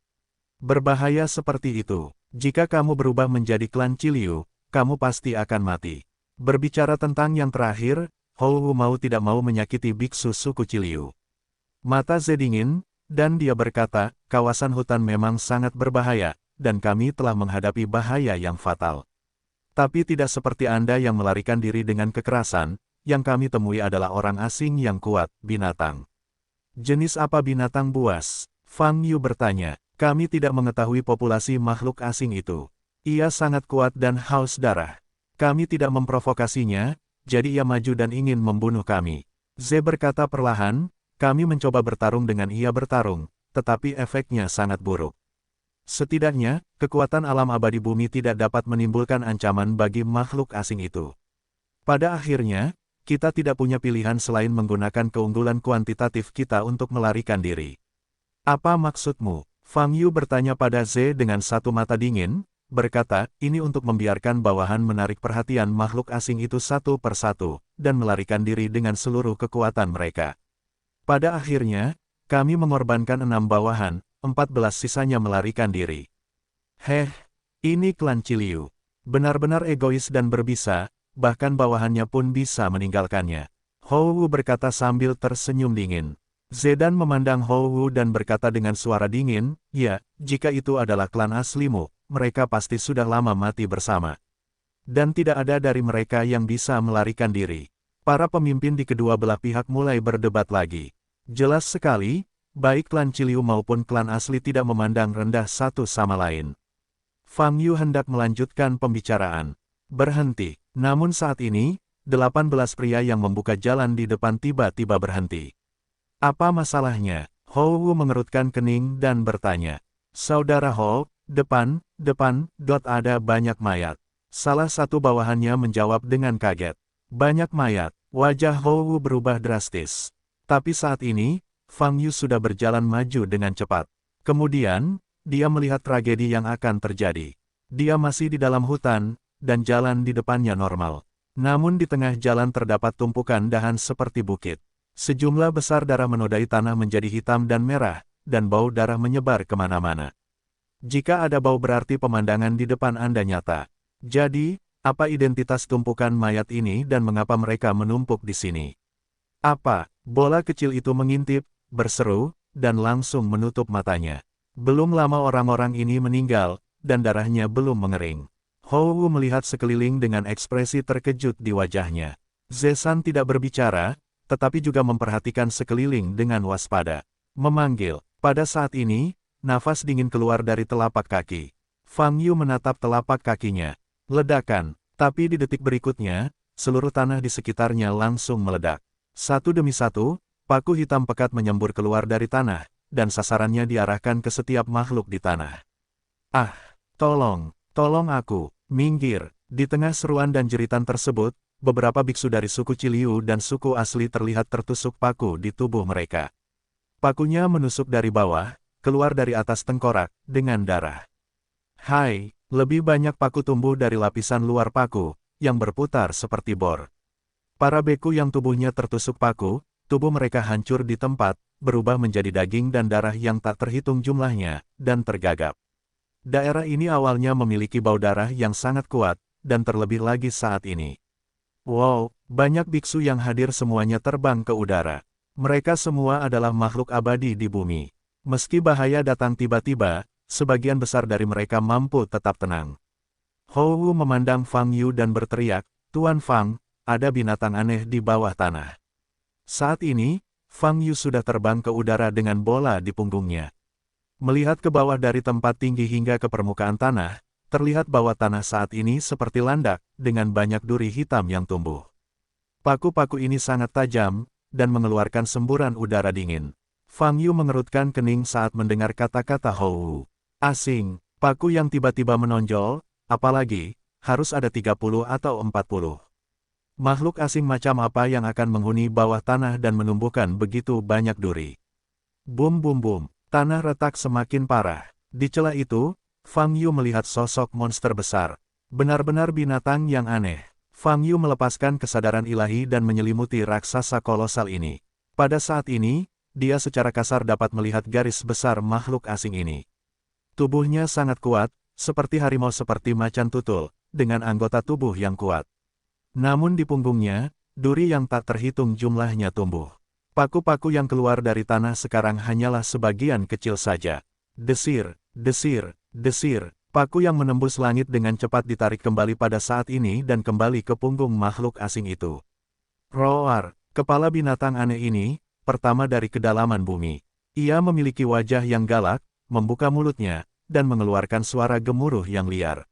Berbahaya seperti itu. Jika kamu berubah menjadi klan Chiliu, kamu pasti akan mati. Berbicara tentang yang terakhir, Hou Wu mau tidak mau menyakiti biksu suku Chiliu. Mata Ze dingin, dan dia berkata, kawasan hutan memang sangat berbahaya, dan kami telah menghadapi bahaya yang fatal. Tapi tidak seperti Anda yang melarikan diri dengan kekerasan, yang kami temui adalah orang asing yang kuat, binatang. Jenis apa binatang buas? Fang Yu bertanya. Kami tidak mengetahui populasi makhluk asing itu. Ia sangat kuat dan haus darah. Kami tidak memprovokasinya, jadi ia maju dan ingin membunuh kami. Ze berkata perlahan, kami mencoba bertarung dengan ia bertarung, tetapi efeknya sangat buruk. Setidaknya, kekuatan alam abadi bumi tidak dapat menimbulkan ancaman bagi makhluk asing itu. Pada akhirnya, kita tidak punya pilihan selain menggunakan keunggulan kuantitatif kita untuk melarikan diri. Apa maksudmu? Fang Yu bertanya pada Ze dengan satu mata dingin, berkata, ini untuk membiarkan bawahan menarik perhatian makhluk asing itu satu persatu, dan melarikan diri dengan seluruh kekuatan mereka. Pada akhirnya, kami mengorbankan 6 bawahan, 14 sisanya melarikan diri. Ini klan Chiliu. Benar-benar egois dan berbisa, bahkan bawahannya pun bisa meninggalkannya. Hou Wu berkata sambil tersenyum dingin. Zedan memandang Hou Wu dan berkata dengan suara dingin, ya, jika itu adalah klan aslimu, mereka pasti sudah lama mati bersama. Dan tidak ada dari mereka yang bisa melarikan diri. Para pemimpin di kedua belah pihak mulai berdebat lagi. Jelas sekali, baik klan Chiliu maupun klan asli tidak memandang rendah satu sama lain. Fang Yu hendak melanjutkan pembicaraan. Berhenti, namun saat ini, 18 pria yang membuka jalan di depan tiba-tiba berhenti. Apa masalahnya? Hou Wu mengerutkan kening dan bertanya. Saudara Hou, depan, ada banyak mayat. Salah satu bawahannya menjawab dengan kaget. Banyak mayat, wajah Hou Wu berubah drastis. Tapi saat ini, Fang Yu sudah berjalan maju dengan cepat. Kemudian, dia melihat tragedi yang akan terjadi. Dia masih di dalam hutan, dan jalan di depannya normal. Namun di tengah jalan terdapat tumpukan dahan seperti bukit. Sejumlah besar darah menodai tanah menjadi hitam dan merah, dan bau darah menyebar kemana-mana. Jika ada bau berarti pemandangan di depan Anda nyata. Jadi, apa identitas tumpukan mayat ini dan mengapa mereka menumpuk di sini? Apa? Bola kecil itu mengintip, berseru, dan langsung menutup matanya. Belum lama orang-orang ini meninggal, dan darahnya belum mengering. Hou Wu melihat sekeliling dengan ekspresi terkejut di wajahnya. Zesan tidak berbicara, tetapi juga memperhatikan sekeliling dengan waspada. Memanggil. Pada saat ini, nafas dingin keluar dari telapak kaki. Fang Yu menatap telapak kakinya. Ledakan. Tapi di detik berikutnya, seluruh tanah di sekitarnya langsung meledak. Satu demi satu, paku hitam pekat menyembur keluar dari tanah, dan sasarannya diarahkan ke setiap makhluk di tanah. Ah, tolong aku, minggir. Di tengah seruan dan jeritan tersebut, beberapa biksu dari suku Chiliu dan suku asli terlihat tertusuk paku di tubuh mereka. Pakunya menusuk dari bawah, keluar dari atas tengkorak, dengan darah. Hai, lebih banyak paku tumbuh dari lapisan luar paku, yang berputar seperti bor. Para beku yang tubuhnya tertusuk paku, tubuh mereka hancur di tempat, berubah menjadi daging dan darah yang tak terhitung jumlahnya, dan tergagap. Daerah ini awalnya memiliki bau darah yang sangat kuat, dan terlebih lagi saat ini. Wow, banyak biksu yang hadir semuanya terbang ke udara. Mereka semua adalah makhluk abadi di bumi. Meski bahaya datang tiba-tiba, sebagian besar dari mereka mampu tetap tenang. Hou Wu memandang Fang Yu dan berteriak, Tuan Fang, ada binatang aneh di bawah tanah. Saat ini, Fang Yu sudah terbang ke udara dengan bola di punggungnya. Melihat ke bawah dari tempat tinggi hingga ke permukaan tanah, terlihat bahwa tanah saat ini seperti landak, dengan banyak duri hitam yang tumbuh. Paku-paku ini sangat tajam, dan mengeluarkan semburan udara dingin. Fang Yu mengerutkan kening saat mendengar kata-kata Hou Wu. Asing, paku yang tiba-tiba menonjol, apalagi, harus ada 30 atau 40. Makhluk asing macam apa yang akan menghuni bawah tanah dan menumbuhkan begitu banyak duri? Bum bum bum. Tanah retak semakin parah. Di celah itu, Fang Yu melihat sosok monster besar. Benar-benar binatang yang aneh. Fang Yu melepaskan kesadaran ilahi dan menyelimuti raksasa kolosal ini. Pada saat ini, dia secara kasar dapat melihat garis besar makhluk asing ini. Tubuhnya sangat kuat, seperti harimau seperti macan tutul, dengan anggota tubuh yang kuat. Namun di punggungnya, duri yang tak terhitung jumlahnya tumbuh. Paku-paku yang keluar dari tanah sekarang hanyalah sebagian kecil saja. Desir, desir, desir. Paku yang menembus langit dengan cepat ditarik kembali pada saat ini dan kembali ke punggung makhluk asing itu. Roar, kepala binatang aneh ini, pertama dari kedalaman bumi. Ia memiliki wajah yang galak, membuka mulutnya, dan mengeluarkan suara gemuruh yang liar.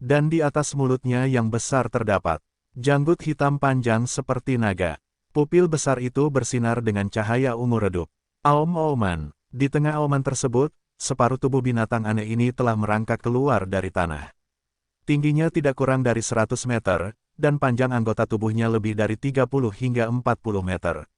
Dan di atas mulutnya yang besar terdapat janggut hitam panjang seperti naga. Pupil besar itu bersinar dengan cahaya ungu redup. Aum-auman. Di tengah auman tersebut, separuh tubuh binatang aneh ini telah merangkak keluar dari tanah. Tingginya tidak kurang dari 100 meter, dan panjang anggota tubuhnya lebih dari 30 hingga 40 meter.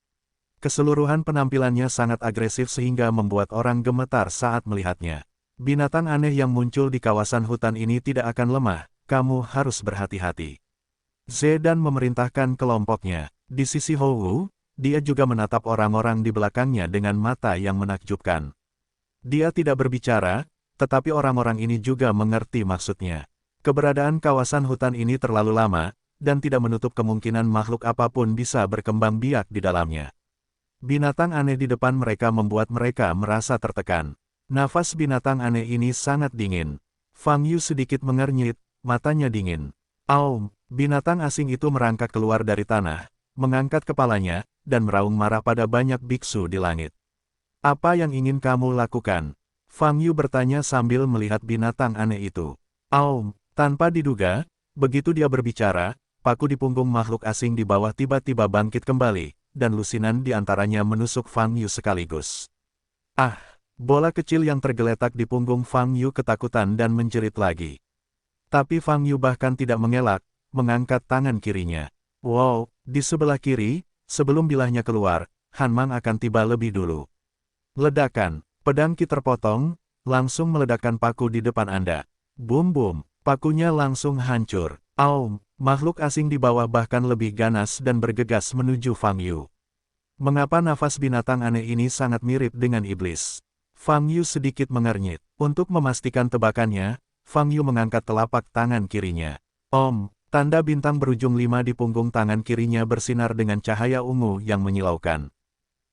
Keseluruhan penampilannya sangat agresif sehingga membuat orang gemetar saat melihatnya. Binatang aneh yang muncul di kawasan hutan ini tidak akan lemah, kamu harus berhati-hati. Zedan memerintahkan kelompoknya. Di sisi Hou, dia juga menatap orang-orang di belakangnya dengan mata yang menakjubkan. Dia tidak berbicara, tetapi orang-orang ini juga mengerti maksudnya. Keberadaan kawasan hutan ini terlalu lama, dan tidak menutup kemungkinan makhluk apapun bisa berkembang biak di dalamnya. Binatang aneh di depan mereka membuat mereka merasa tertekan. Nafas binatang aneh ini sangat dingin. Fang Yu sedikit mengernyit, matanya dingin. Aum, binatang asing itu merangkak keluar dari tanah, mengangkat kepalanya, dan meraung marah pada banyak biksu di langit. Apa yang ingin kamu lakukan? Fang Yu bertanya sambil melihat binatang aneh itu. Aum, tanpa diduga, begitu dia berbicara, paku di punggung makhluk asing di bawah tiba-tiba bangkit kembali, dan lusinan di antaranya menusuk Fang Yu sekaligus. Ah, bola kecil yang tergeletak di punggung Fang Yu ketakutan dan menjerit lagi. Tapi Fang Yu bahkan tidak mengelak, mengangkat tangan kirinya. Wow, di sebelah kiri, sebelum bilahnya keluar, Han Mang akan tiba lebih dulu. Ledakan, pedang Qi terpotong, langsung meledakkan paku di depan Anda. Bum-bum, pakunya langsung hancur. Aum, makhluk asing di bawah bahkan lebih ganas dan bergegas menuju Fang Yu. Mengapa nafas binatang aneh ini sangat mirip dengan iblis? Fang Yu sedikit mengernyit. Untuk memastikan tebakannya, Fang Yu mengangkat telapak tangan kirinya. Om. Tanda bintang berujung 5 di punggung tangan kirinya bersinar dengan cahaya ungu yang menyilaukan.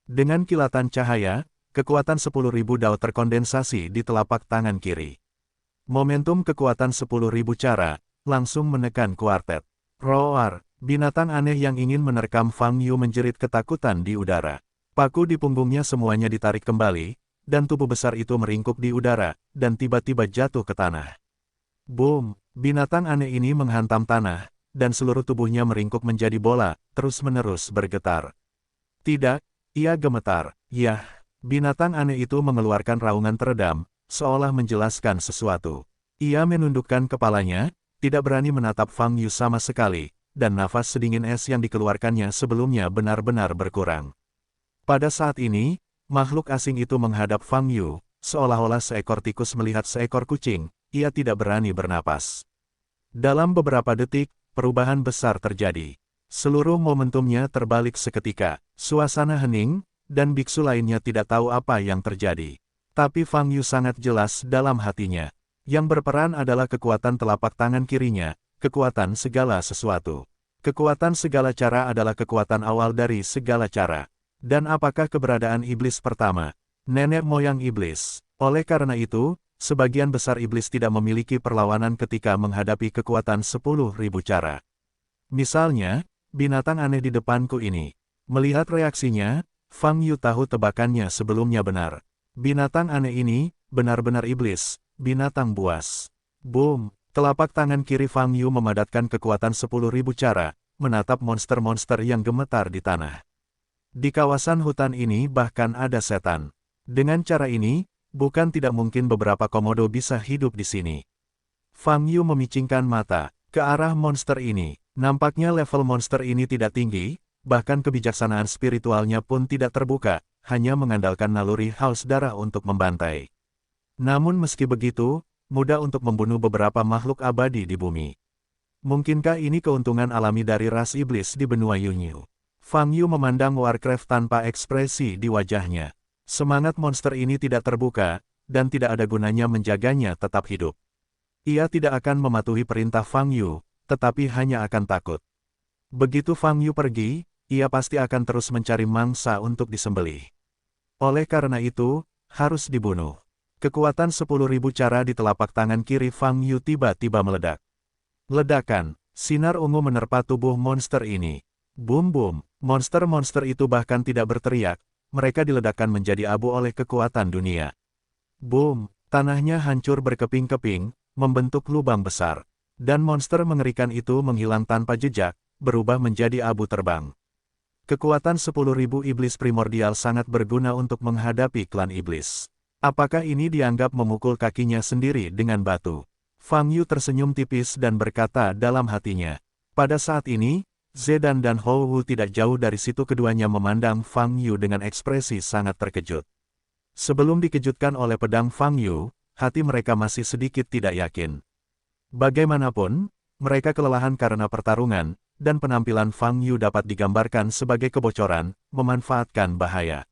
Dengan kilatan cahaya, kekuatan 10.000 dao terkondensasi di telapak tangan kiri. Momentum kekuatan 10.000 cara, langsung menekan kuartet. Roar, binatang aneh yang ingin menerkam Fang Yu menjerit ketakutan di udara. Paku di punggungnya semuanya ditarik kembali, dan tubuh besar itu meringkuk di udara, dan tiba-tiba jatuh ke tanah. Boom! Binatang aneh ini menghantam tanah, dan seluruh tubuhnya meringkuk menjadi bola, terus-menerus bergetar. Tidak, ia gemetar. Yah, binatang aneh itu mengeluarkan raungan teredam, seolah menjelaskan sesuatu. Ia menundukkan kepalanya, tidak berani menatap Fang Yu sama sekali, dan nafas sedingin es yang dikeluarkannya sebelumnya benar-benar berkurang. Pada saat ini, makhluk asing itu menghadap Fang Yu, seolah-olah seekor tikus melihat seekor kucing. Ia tidak berani bernapas. Dalam beberapa detik, perubahan besar terjadi. Seluruh momentumnya terbalik seketika. Suasana hening, dan biksu lainnya tidak tahu apa yang terjadi. Tapi Fang Yu sangat jelas dalam hatinya. Yang berperan adalah kekuatan telapak tangan kirinya, kekuatan segala sesuatu. Kekuatan segala cara adalah kekuatan awal dari segala cara. Dan apakah keberadaan iblis pertama? Nenek moyang iblis. Oleh karena itu, sebagian besar iblis tidak memiliki perlawanan ketika menghadapi kekuatan 10.000 cara. Misalnya, binatang aneh di depanku ini. Melihat reaksinya, Fang Yu tahu tebakannya sebelumnya benar. Binatang aneh ini, benar-benar iblis, binatang buas. Boom! Telapak tangan kiri Fang Yu memadatkan kekuatan 10.000 cara, menatap monster-monster yang gemetar di tanah. Di kawasan hutan ini bahkan ada setan. Dengan cara ini, bukan tidak mungkin beberapa komodo bisa hidup di sini. Fang Yu memicingkan mata ke arah monster ini. Nampaknya level monster ini tidak tinggi, bahkan kebijaksanaan spiritualnya pun tidak terbuka, hanya mengandalkan naluri haus darah untuk membantai. Namun meski begitu, mudah untuk membunuh beberapa makhluk abadi di bumi. Mungkinkah ini keuntungan alami dari ras iblis di benua Yunyu? Fang Yu memandang Warcraft tanpa ekspresi di wajahnya. Semangat monster ini tidak terbuka, dan tidak ada gunanya menjaganya tetap hidup. Ia tidak akan mematuhi perintah Fang Yu, tetapi hanya akan takut. Begitu Fang Yu pergi, ia pasti akan terus mencari mangsa untuk disembelih. Oleh karena itu, harus dibunuh. Kekuatan 10.000 cara di telapak tangan kiri Fang Yu tiba-tiba meledak. Ledakan, sinar ungu menerpa tubuh monster ini. Boom-boom, monster-monster itu bahkan tidak berteriak, mereka diledakkan menjadi abu oleh kekuatan dunia. Boom, tanahnya hancur berkeping-keping, membentuk lubang besar. Dan monster mengerikan itu menghilang tanpa jejak, berubah menjadi abu terbang. Kekuatan 10.000 iblis primordial sangat berguna untuk menghadapi klan iblis. Apakah ini dianggap memukul kakinya sendiri dengan batu? Fang Yu tersenyum tipis dan berkata dalam hatinya. Pada saat ini, Zedan dan Hou Wu tidak jauh dari situ, keduanya memandang Fang Yu dengan ekspresi sangat terkejut. Sebelum dikejutkan oleh pedang Fang Yu, hati mereka masih sedikit tidak yakin. Bagaimanapun, mereka kelelahan karena pertarungan, dan penampilan Fang Yu dapat digambarkan sebagai kebocoran, memanfaatkan bahaya.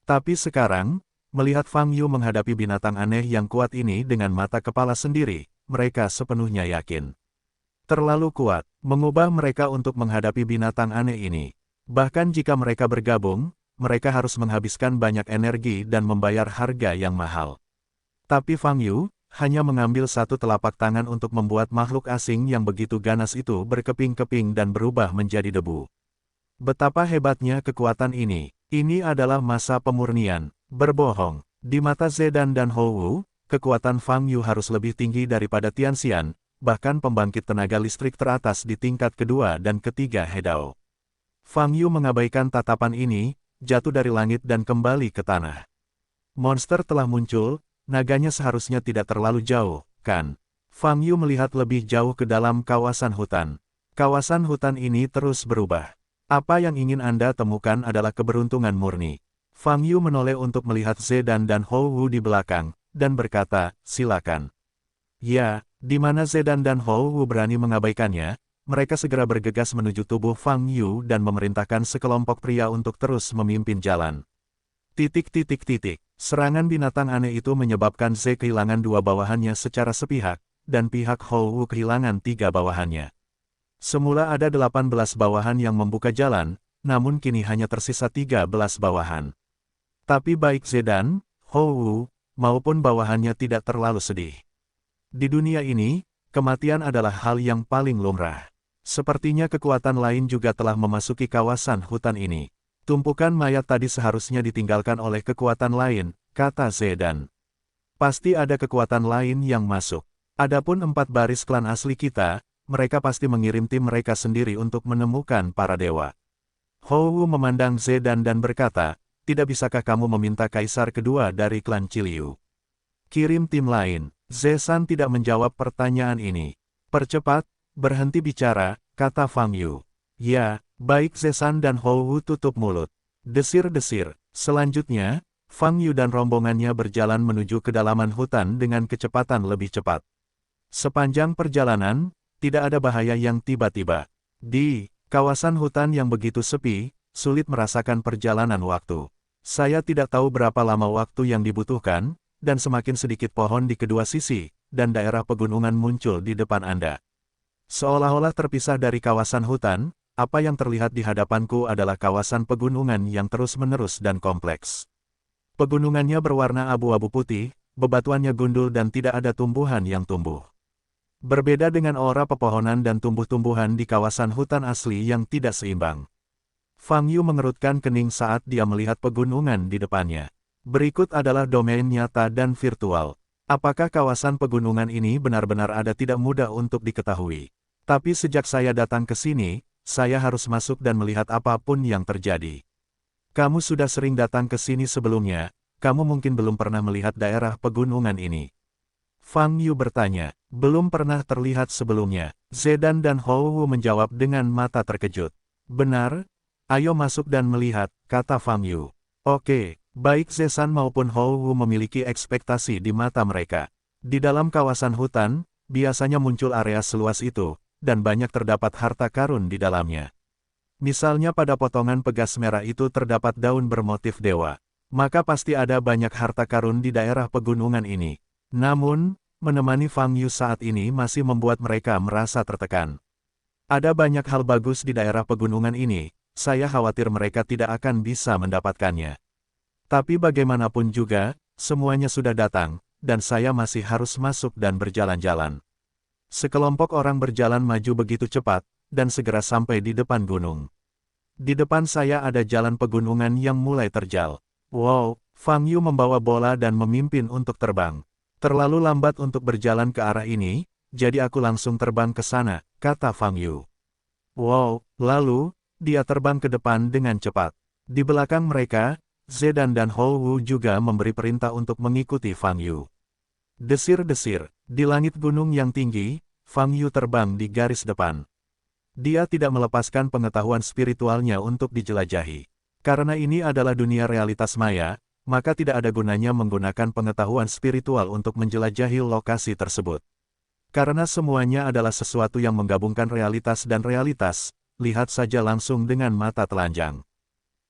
Tapi sekarang, melihat Fang Yu menghadapi binatang aneh yang kuat ini dengan mata kepala sendiri, mereka sepenuhnya yakin. Terlalu kuat, mengubah mereka untuk menghadapi binatang aneh ini. Bahkan jika mereka bergabung, mereka harus menghabiskan banyak energi dan membayar harga yang mahal. Tapi Fang Yu hanya mengambil satu telapak tangan untuk membuat makhluk asing yang begitu ganas itu berkeping-keping dan berubah menjadi debu. Betapa hebatnya kekuatan ini. Ini adalah masa pemurnian. Berbohong. Di mata Zedan dan Hou Wu, kekuatan Fang Yu harus lebih tinggi daripada Tianxian, bahkan pembangkit tenaga listrik teratas di tingkat kedua dan ketiga Hedao. Fang Yu mengabaikan tatapan ini, jatuh dari langit dan kembali ke tanah. Monster telah muncul, naganya seharusnya tidak terlalu jauh, kan? Fang Yu melihat lebih jauh ke dalam kawasan hutan. Kawasan hutan ini terus berubah. Apa yang ingin Anda temukan adalah keberuntungan murni. Fang Yu menoleh untuk melihat Zedan dan Hou Wu di belakang, dan berkata, silakan. Ya, di mana Zedan dan Hou Wu berani mengabaikannya, mereka segera bergegas menuju tubuh Fang Yu dan memerintahkan sekelompok pria untuk terus memimpin jalan. Serangan binatang aneh itu menyebabkan Ze kehilangan 2 bawahannya secara sepihak, dan pihak Hou Wu kehilangan 3 bawahannya. Semula ada 18 bawahan yang membuka jalan, namun kini hanya tersisa 13 bawahan. Tapi baik Zedan, Hou Wu, maupun bawahannya tidak terlalu sedih. Di dunia ini, kematian adalah hal yang paling lumrah. Sepertinya kekuatan lain juga telah memasuki kawasan hutan ini. Tumpukan mayat tadi seharusnya ditinggalkan oleh kekuatan lain, kata Zedan. Pasti ada kekuatan lain yang masuk. Adapun 4 baris klan asli kita, mereka pasti mengirim tim mereka sendiri untuk menemukan para dewa. Hou Wu memandang Zedan dan berkata, tidak bisakah kamu meminta kaisar kedua dari klan Chiliu? Kirim tim lain. Ze-san tidak menjawab pertanyaan ini. Percepat, berhenti bicara, kata Fang Yu. Ya, baik Ze-san dan Hou Wu tutup mulut. Desir-desir. Selanjutnya, Fang Yu dan rombongannya berjalan menuju kedalaman hutan dengan kecepatan lebih cepat. Sepanjang perjalanan, tidak ada bahaya yang tiba-tiba. Di kawasan hutan yang begitu sepi, sulit merasakan perjalanan waktu. Saya tidak tahu berapa lama waktu yang dibutuhkan, dan semakin sedikit pohon di kedua sisi, dan daerah pegunungan muncul di depan Anda. Seolah-olah terpisah dari kawasan hutan, apa yang terlihat di hadapanku adalah kawasan pegunungan yang terus-menerus dan kompleks. Pegunungannya berwarna abu-abu putih, bebatuannya gundul dan tidak ada tumbuhan yang tumbuh. Berbeda dengan aura pepohonan dan tumbuh-tumbuhan di kawasan hutan asli yang tidak seimbang. Fang Yu mengerutkan kening saat dia melihat pegunungan di depannya. Berikut adalah domain nyata dan virtual. Apakah kawasan pegunungan ini benar-benar ada tidak mudah untuk diketahui. Tapi sejak saya datang ke sini, saya harus masuk dan melihat apapun yang terjadi. Kamu sudah sering datang ke sini sebelumnya, kamu mungkin belum pernah melihat daerah pegunungan ini. Fang Yu bertanya, belum pernah terlihat sebelumnya. Zedan dan Hou Wu menjawab dengan mata terkejut. Benar? Ayo masuk dan melihat, kata Fang Yu. Oke, baik Zesan maupun Hou Wu memiliki ekspektasi di mata mereka. Di dalam kawasan hutan, biasanya muncul area seluas itu, dan banyak terdapat harta karun di dalamnya. Misalnya pada potongan pegas merah itu terdapat daun bermotif dewa. Maka pasti ada banyak harta karun di daerah pegunungan ini. Namun, menemani Fang Yu saat ini masih membuat mereka merasa tertekan. Ada banyak hal bagus di daerah pegunungan ini, saya khawatir mereka tidak akan bisa mendapatkannya. Tapi bagaimanapun juga, semuanya sudah datang, dan saya masih harus masuk dan berjalan-jalan. Sekelompok orang berjalan maju begitu cepat, dan segera sampai di depan gunung. Di depan saya ada jalan pegunungan yang mulai terjal. Wow, Fang Yu membawa bola dan memimpin untuk terbang. Terlalu lambat untuk berjalan ke arah ini, jadi aku langsung terbang ke sana, kata Fang Yu. Wow, lalu, dia terbang ke depan dengan cepat. Di belakang mereka, Zedan dan Hou Wu juga memberi perintah untuk mengikuti Fang Yu. Desir-desir, di langit gunung yang tinggi, Fang Yu terbang di garis depan. Dia tidak melepaskan pengetahuan spiritualnya untuk dijelajahi. Karena ini adalah dunia realitas maya, maka tidak ada gunanya menggunakan pengetahuan spiritual untuk menjelajahi lokasi tersebut. Karena semuanya adalah sesuatu yang menggabungkan realitas dan realitas, lihat saja langsung dengan mata telanjang.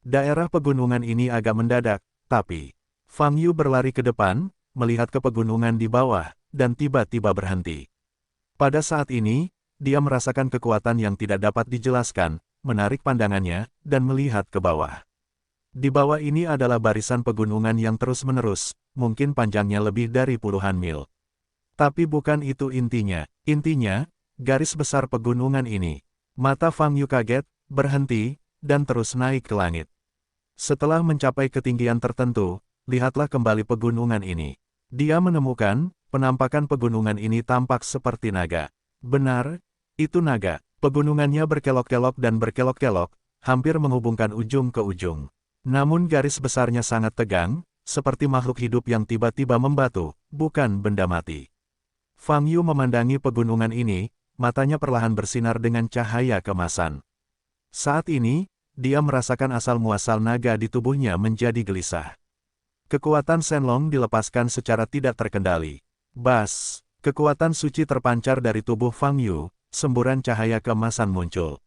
Daerah pegunungan ini agak mendadak, tapi Fang Yu berlari ke depan, melihat ke pegunungan di bawah, dan tiba-tiba berhenti. Pada saat ini, dia merasakan kekuatan yang tidak dapat dijelaskan, menarik pandangannya, dan melihat ke bawah. Di bawah ini adalah barisan pegunungan yang terus-menerus, mungkin panjangnya lebih dari puluhan mil. Tapi bukan itu intinya. Intinya, garis besar pegunungan ini. Mata Fang Yu kaget, berhenti, dan terus naik ke langit. Setelah mencapai ketinggian tertentu, lihatlah kembali pegunungan ini. Dia menemukan, penampakan pegunungan ini tampak seperti naga. Benar, itu naga. Pegunungannya berkelok-kelok dan berkelok-kelok, hampir menghubungkan ujung ke ujung. Namun garis besarnya sangat tegang, seperti makhluk hidup yang tiba-tiba membatu, bukan benda mati. Fang Yu memandangi pegunungan ini, matanya perlahan bersinar dengan cahaya kemasan. Saat ini, dia merasakan asal-muasal naga di tubuhnya menjadi gelisah. Kekuatan Shenlong dilepaskan secara tidak terkendali. Bas, kekuatan suci terpancar dari tubuh Fang Yu, semburan cahaya keemasan muncul.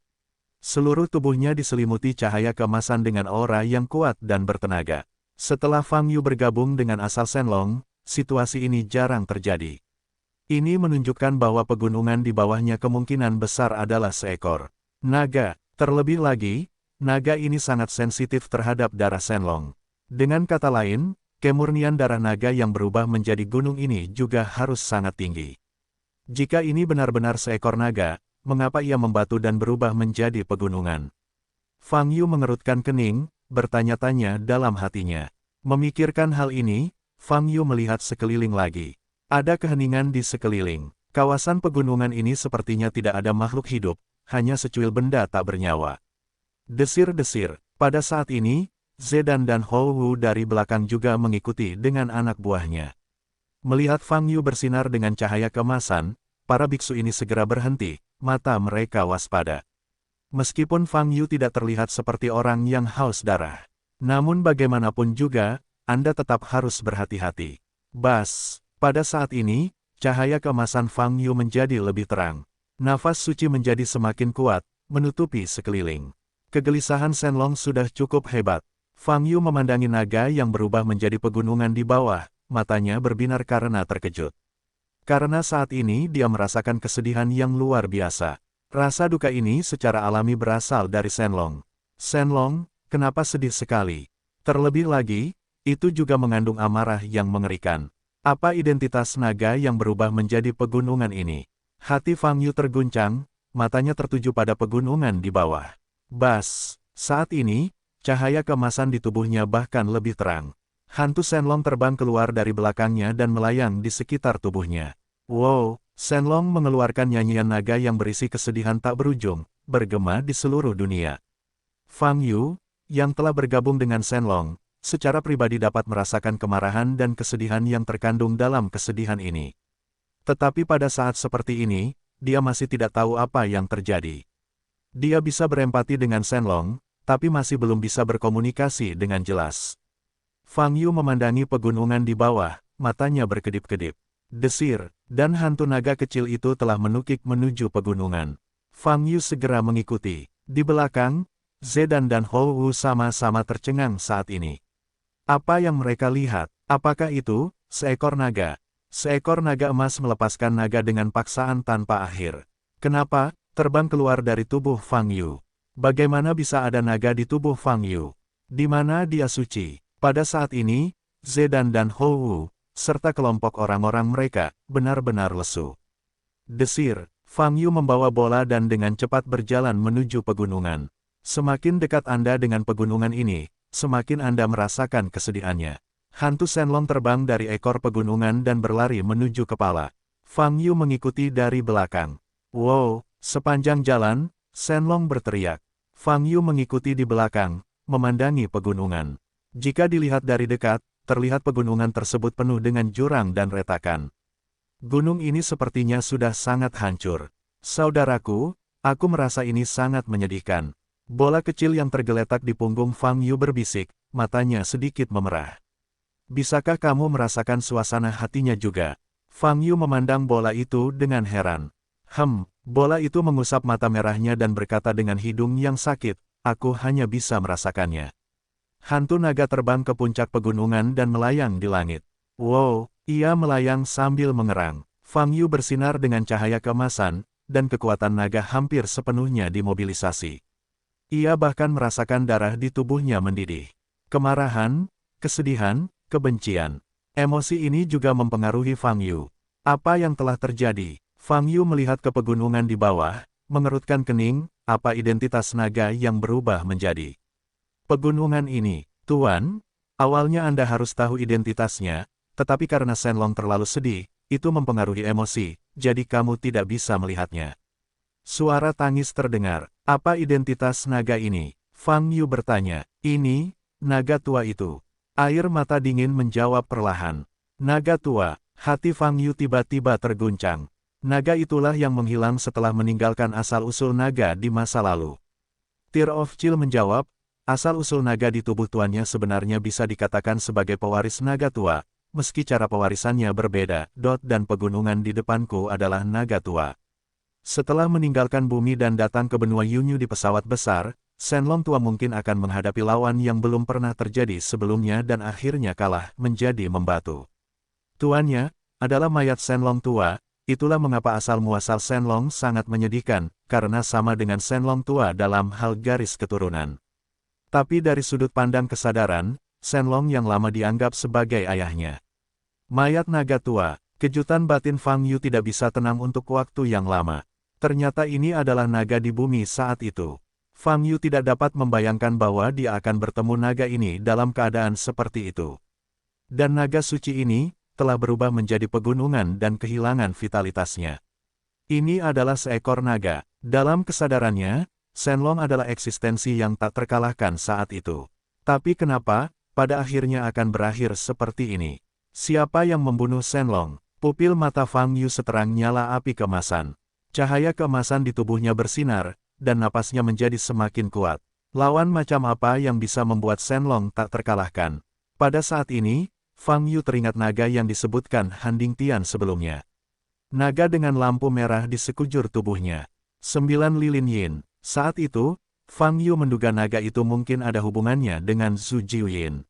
Seluruh tubuhnya diselimuti cahaya keemasan dengan aura yang kuat dan bertenaga. Setelah Fang Yu bergabung dengan asal Shenlong, situasi ini jarang terjadi. Ini menunjukkan bahwa pegunungan di bawahnya kemungkinan besar adalah seekor naga. Terlebih lagi, naga ini sangat sensitif terhadap darah Shenlong. Dengan kata lain, kemurnian darah naga yang berubah menjadi gunung ini juga harus sangat tinggi. Jika ini benar-benar seekor naga, mengapa ia membatu dan berubah menjadi pegunungan? Fang Yu mengerutkan kening, bertanya-tanya dalam hatinya. Memikirkan hal ini, Fang Yu melihat sekeliling lagi. Ada keheningan di sekeliling. Kawasan pegunungan ini sepertinya tidak ada makhluk hidup, hanya secuil benda tak bernyawa. Desir-desir, pada saat ini, Zedan dan Hou Wu dari belakang juga mengikuti dengan anak buahnya. Melihat Fang Yu bersinar dengan cahaya keemasan, para biksu ini segera berhenti, mata mereka waspada. Meskipun Fang Yu tidak terlihat seperti orang yang haus darah. Namun bagaimanapun juga, Anda tetap harus berhati-hati. Bas. Pada saat ini, cahaya keemasan Fang Yu menjadi lebih terang. Nafas suci menjadi semakin kuat, menutupi sekeliling. Kegelisahan Shenlong sudah cukup hebat. Fang Yu memandangi naga yang berubah menjadi pegunungan di bawah, matanya berbinar karena terkejut. Karena saat ini dia merasakan kesedihan yang luar biasa. Rasa duka ini secara alami berasal dari Shenlong. Shenlong, kenapa sedih sekali? Terlebih lagi, itu juga mengandung amarah yang mengerikan. Apa identitas naga yang berubah menjadi pegunungan ini? Hati Fang Yu terguncang, matanya tertuju pada pegunungan di bawah. Bas, saat ini, cahaya keemasan di tubuhnya bahkan lebih terang. Hantu Shenlong terbang keluar dari belakangnya dan melayang di sekitar tubuhnya. Wow, Shenlong mengeluarkan nyanyian naga yang berisi kesedihan tak berujung, bergema di seluruh dunia. Fang Yu, yang telah bergabung dengan Shenlong, secara pribadi dapat merasakan kemarahan dan kesedihan yang terkandung dalam kesedihan ini. Tetapi pada saat seperti ini, dia masih tidak tahu apa yang terjadi. Dia bisa berempati dengan Shenlong, tapi masih belum bisa berkomunikasi dengan jelas. Fang Yu memandangi pegunungan di bawah, matanya berkedip-kedip. Desir, dan hantu naga kecil itu telah menukik menuju pegunungan. Fang Yu segera mengikuti. Di belakang, Zedan dan Hou Wu sama-sama tercengang saat ini. Apa yang mereka lihat? Apakah itu seekor naga? Seekor naga emas melepaskan naga dengan paksaan tanpa akhir. Kenapa terbang keluar dari tubuh Fang Yu? Bagaimana bisa ada naga di tubuh Fang Yu? Di mana dia suci? Pada saat ini, Zedan dan Hou Wu, serta kelompok orang-orang mereka, benar-benar lesu. Desir, Fang Yu membawa bola dan dengan cepat berjalan menuju pegunungan. Semakin dekat Anda dengan pegunungan ini, semakin Anda merasakan kesedihannya. Hantu Shenlong terbang dari ekor pegunungan dan berlari menuju kepala. Fang Yu mengikuti dari belakang. Wow, sepanjang jalan, Shenlong berteriak. Fang Yu mengikuti di belakang, memandangi pegunungan. Jika dilihat dari dekat, terlihat pegunungan tersebut penuh dengan jurang dan retakan. Gunung ini sepertinya sudah sangat hancur. Saudaraku, aku merasa ini sangat menyedihkan. Bola kecil yang tergeletak di punggung Fang Yu berbisik, matanya sedikit memerah. Bisakah kamu merasakan suasana hatinya juga? Fang Yu memandang bola itu dengan heran. Bola itu mengusap mata merahnya dan berkata dengan hidung yang sakit, aku hanya bisa merasakannya. Hantu naga terbang ke puncak pegunungan dan melayang di langit. Wow, ia melayang sambil mengerang. Fang Yu bersinar dengan cahaya keemasan, dan kekuatan naga hampir sepenuhnya dimobilisasi. Ia bahkan merasakan darah di tubuhnya mendidih. Kemarahan, kesedihan, kebencian. Emosi ini juga mempengaruhi Fang Yu. Apa yang telah terjadi? Fang Yu melihat ke pegunungan di bawah, mengerutkan kening, apa identitas naga yang berubah menjadi? Pegunungan ini, Tuan, awalnya Anda harus tahu identitasnya, tetapi karena Shenlong terlalu sedih, itu mempengaruhi emosi, jadi kamu tidak bisa melihatnya. Suara tangis terdengar. Apa identitas naga ini? Fang Yu bertanya. Ini, naga tua itu. Air mata dingin menjawab perlahan. Naga tua, hati Fang Yu tiba-tiba terguncang. Naga itulah yang menghilang setelah meninggalkan asal-usul naga di masa lalu. Tear of Chill menjawab, asal-usul naga di tubuh tuannya sebenarnya bisa dikatakan sebagai pewaris naga tua, meski cara pewarisannya berbeda. Dan pegunungan di depanku adalah naga tua. Setelah meninggalkan bumi dan datang ke benua Yunyu di pesawat besar, Shenlong tua mungkin akan menghadapi lawan yang belum pernah terjadi sebelumnya dan akhirnya kalah menjadi membatu. Tuannya adalah mayat Shenlong tua, itulah mengapa asal-muasal Shenlong sangat menyedihkan, karena sama dengan Shenlong tua dalam hal garis keturunan. Tapi dari sudut pandang kesadaran, Shenlong yang lama dianggap sebagai ayahnya. Mayat naga tua, kejutan batin Fang Yu tidak bisa tenang untuk waktu yang lama. Ternyata ini adalah naga di bumi saat itu. Fang Yu tidak dapat membayangkan bahwa dia akan bertemu naga ini dalam keadaan seperti itu. Dan naga suci ini telah berubah menjadi pegunungan dan kehilangan vitalitasnya. Ini adalah seekor naga. Dalam kesadarannya, Shenlong adalah eksistensi yang tak terkalahkan saat itu. Tapi kenapa, pada akhirnya akan berakhir seperti ini? Siapa yang membunuh Shenlong? Pupil mata Fang Yu seterang nyala api keemasan. Cahaya keemasan di tubuhnya bersinar, dan napasnya menjadi semakin kuat. Lawan macam apa yang bisa membuat Shenlong tak terkalahkan? Pada saat ini, Fang Yu teringat naga yang disebutkan Han Dingtian sebelumnya. Naga dengan lampu merah di sekujur tubuhnya. 9 lilin yin. Saat itu, Fang Yu menduga naga itu mungkin ada hubungannya dengan Zhu Jiuyin.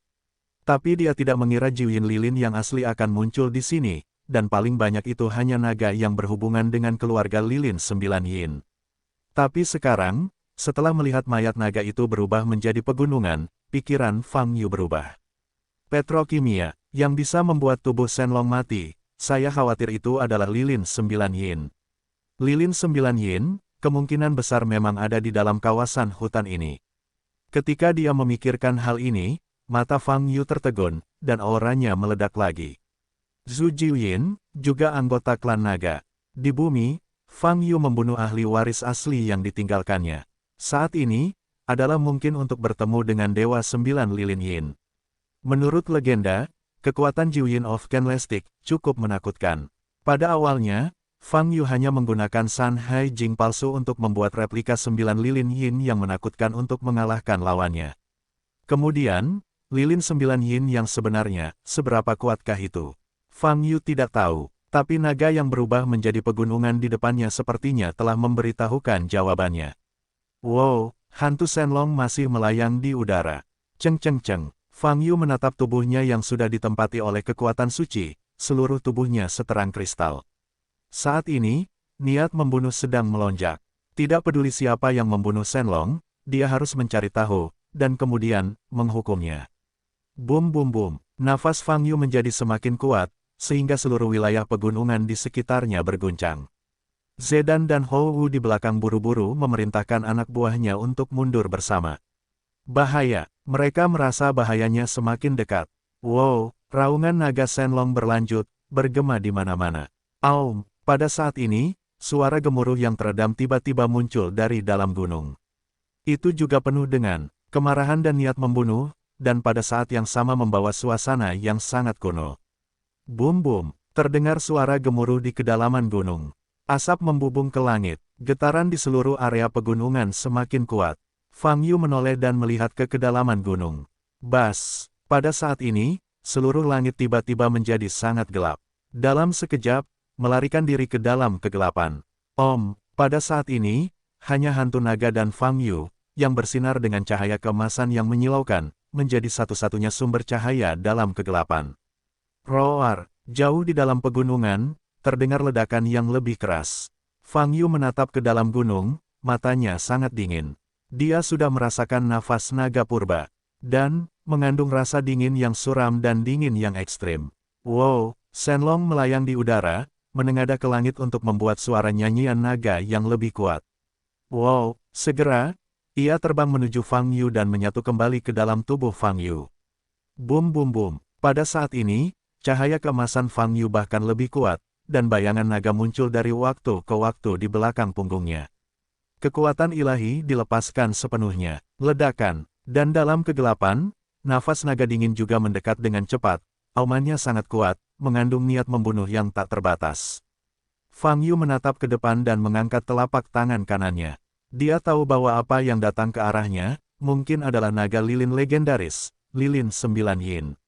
Tapi dia tidak mengira Jiuyin lilin yang asli akan muncul di sini, dan paling banyak itu hanya naga yang berhubungan dengan keluarga lilin 9 yin. Tapi sekarang, setelah melihat mayat naga itu berubah menjadi pegunungan, pikiran Fang Yu berubah. Petrokimia, yang bisa membuat tubuh Shenlong mati, saya khawatir itu adalah lilin 9 yin. Lilin 9 yin, kemungkinan besar memang ada di dalam kawasan hutan ini. Ketika dia memikirkan hal ini, mata Fang Yu tertegun, dan auranya meledak lagi. Zhu Jiuyin, juga anggota klan naga. Di bumi, Fang Yu membunuh ahli waris asli yang ditinggalkannya. Saat ini, adalah mungkin untuk bertemu dengan Dewa 9 Lilin Yin. Menurut legenda, kekuatan Jiuyin of Kenlestik cukup menakutkan. Pada awalnya, Fang Yu hanya menggunakan San Hai Jing palsu untuk membuat replika 9 lilin yin yang menakutkan untuk mengalahkan lawannya. Kemudian, lilin 9 yin yang sebenarnya, seberapa kuatkah itu? Fang Yu tidak tahu, tapi naga yang berubah menjadi pegunungan di depannya sepertinya telah memberitahukan jawabannya. Wow, hantu Shenlong masih melayang di udara. Ceng ceng ceng, Fang Yu menatap tubuhnya yang sudah ditempati oleh kekuatan suci, seluruh tubuhnya seterang kristal. Saat ini, niat membunuh sedang melonjak. Tidak peduli siapa yang membunuh Shenlong, dia harus mencari tahu, dan kemudian, menghukumnya. Bum bum bum, nafas Fang Yu menjadi semakin kuat, sehingga seluruh wilayah pegunungan di sekitarnya berguncang. Zedan dan Hou Wu di belakang buru-buru memerintahkan anak buahnya untuk mundur bersama. Bahaya, mereka merasa bahayanya semakin dekat. Wow, raungan naga Shenlong berlanjut, bergema di mana-mana. Aum. Pada saat ini, suara gemuruh yang teredam tiba-tiba muncul dari dalam gunung. Itu juga penuh dengan kemarahan dan niat membunuh, dan pada saat yang sama membawa suasana yang sangat kuno. Bum bum, terdengar suara gemuruh di kedalaman gunung. Asap membubung ke langit, getaran di seluruh area pegunungan semakin kuat. Fang Yu menoleh dan melihat ke kedalaman gunung. Bas, pada saat ini, seluruh langit tiba-tiba menjadi sangat gelap. Dalam sekejap, melarikan diri ke dalam kegelapan. Pada saat ini, hanya hantu naga dan Fang Yu, yang bersinar dengan cahaya keemasan yang menyilaukan, menjadi satu-satunya sumber cahaya dalam kegelapan. Roar, jauh di dalam pegunungan, terdengar ledakan yang lebih keras. Fang Yu menatap ke dalam gunung, matanya sangat dingin. Dia sudah merasakan nafas naga purba, dan mengandung rasa dingin yang suram dan dingin yang ekstrim. Wow, Shenlong melayang di udara, menengadah ke langit untuk membuat suara nyanyian naga yang lebih kuat. Wow, segera, ia terbang menuju Fang Yu dan menyatu kembali ke dalam tubuh Fang Yu. Bum bum bum, pada saat ini, cahaya keemasan Fang Yu bahkan lebih kuat, dan bayangan naga muncul dari waktu ke waktu di belakang punggungnya. Kekuatan ilahi dilepaskan sepenuhnya, ledakan, dan dalam kegelapan, nafas naga dingin juga mendekat dengan cepat, aumannya sangat kuat, mengandung niat membunuh yang tak terbatas. Fang Yu menatap ke depan dan mengangkat telapak tangan kanannya. Dia tahu bahwa apa yang datang ke arahnya, mungkin adalah naga lilin legendaris, lilin 9 yin.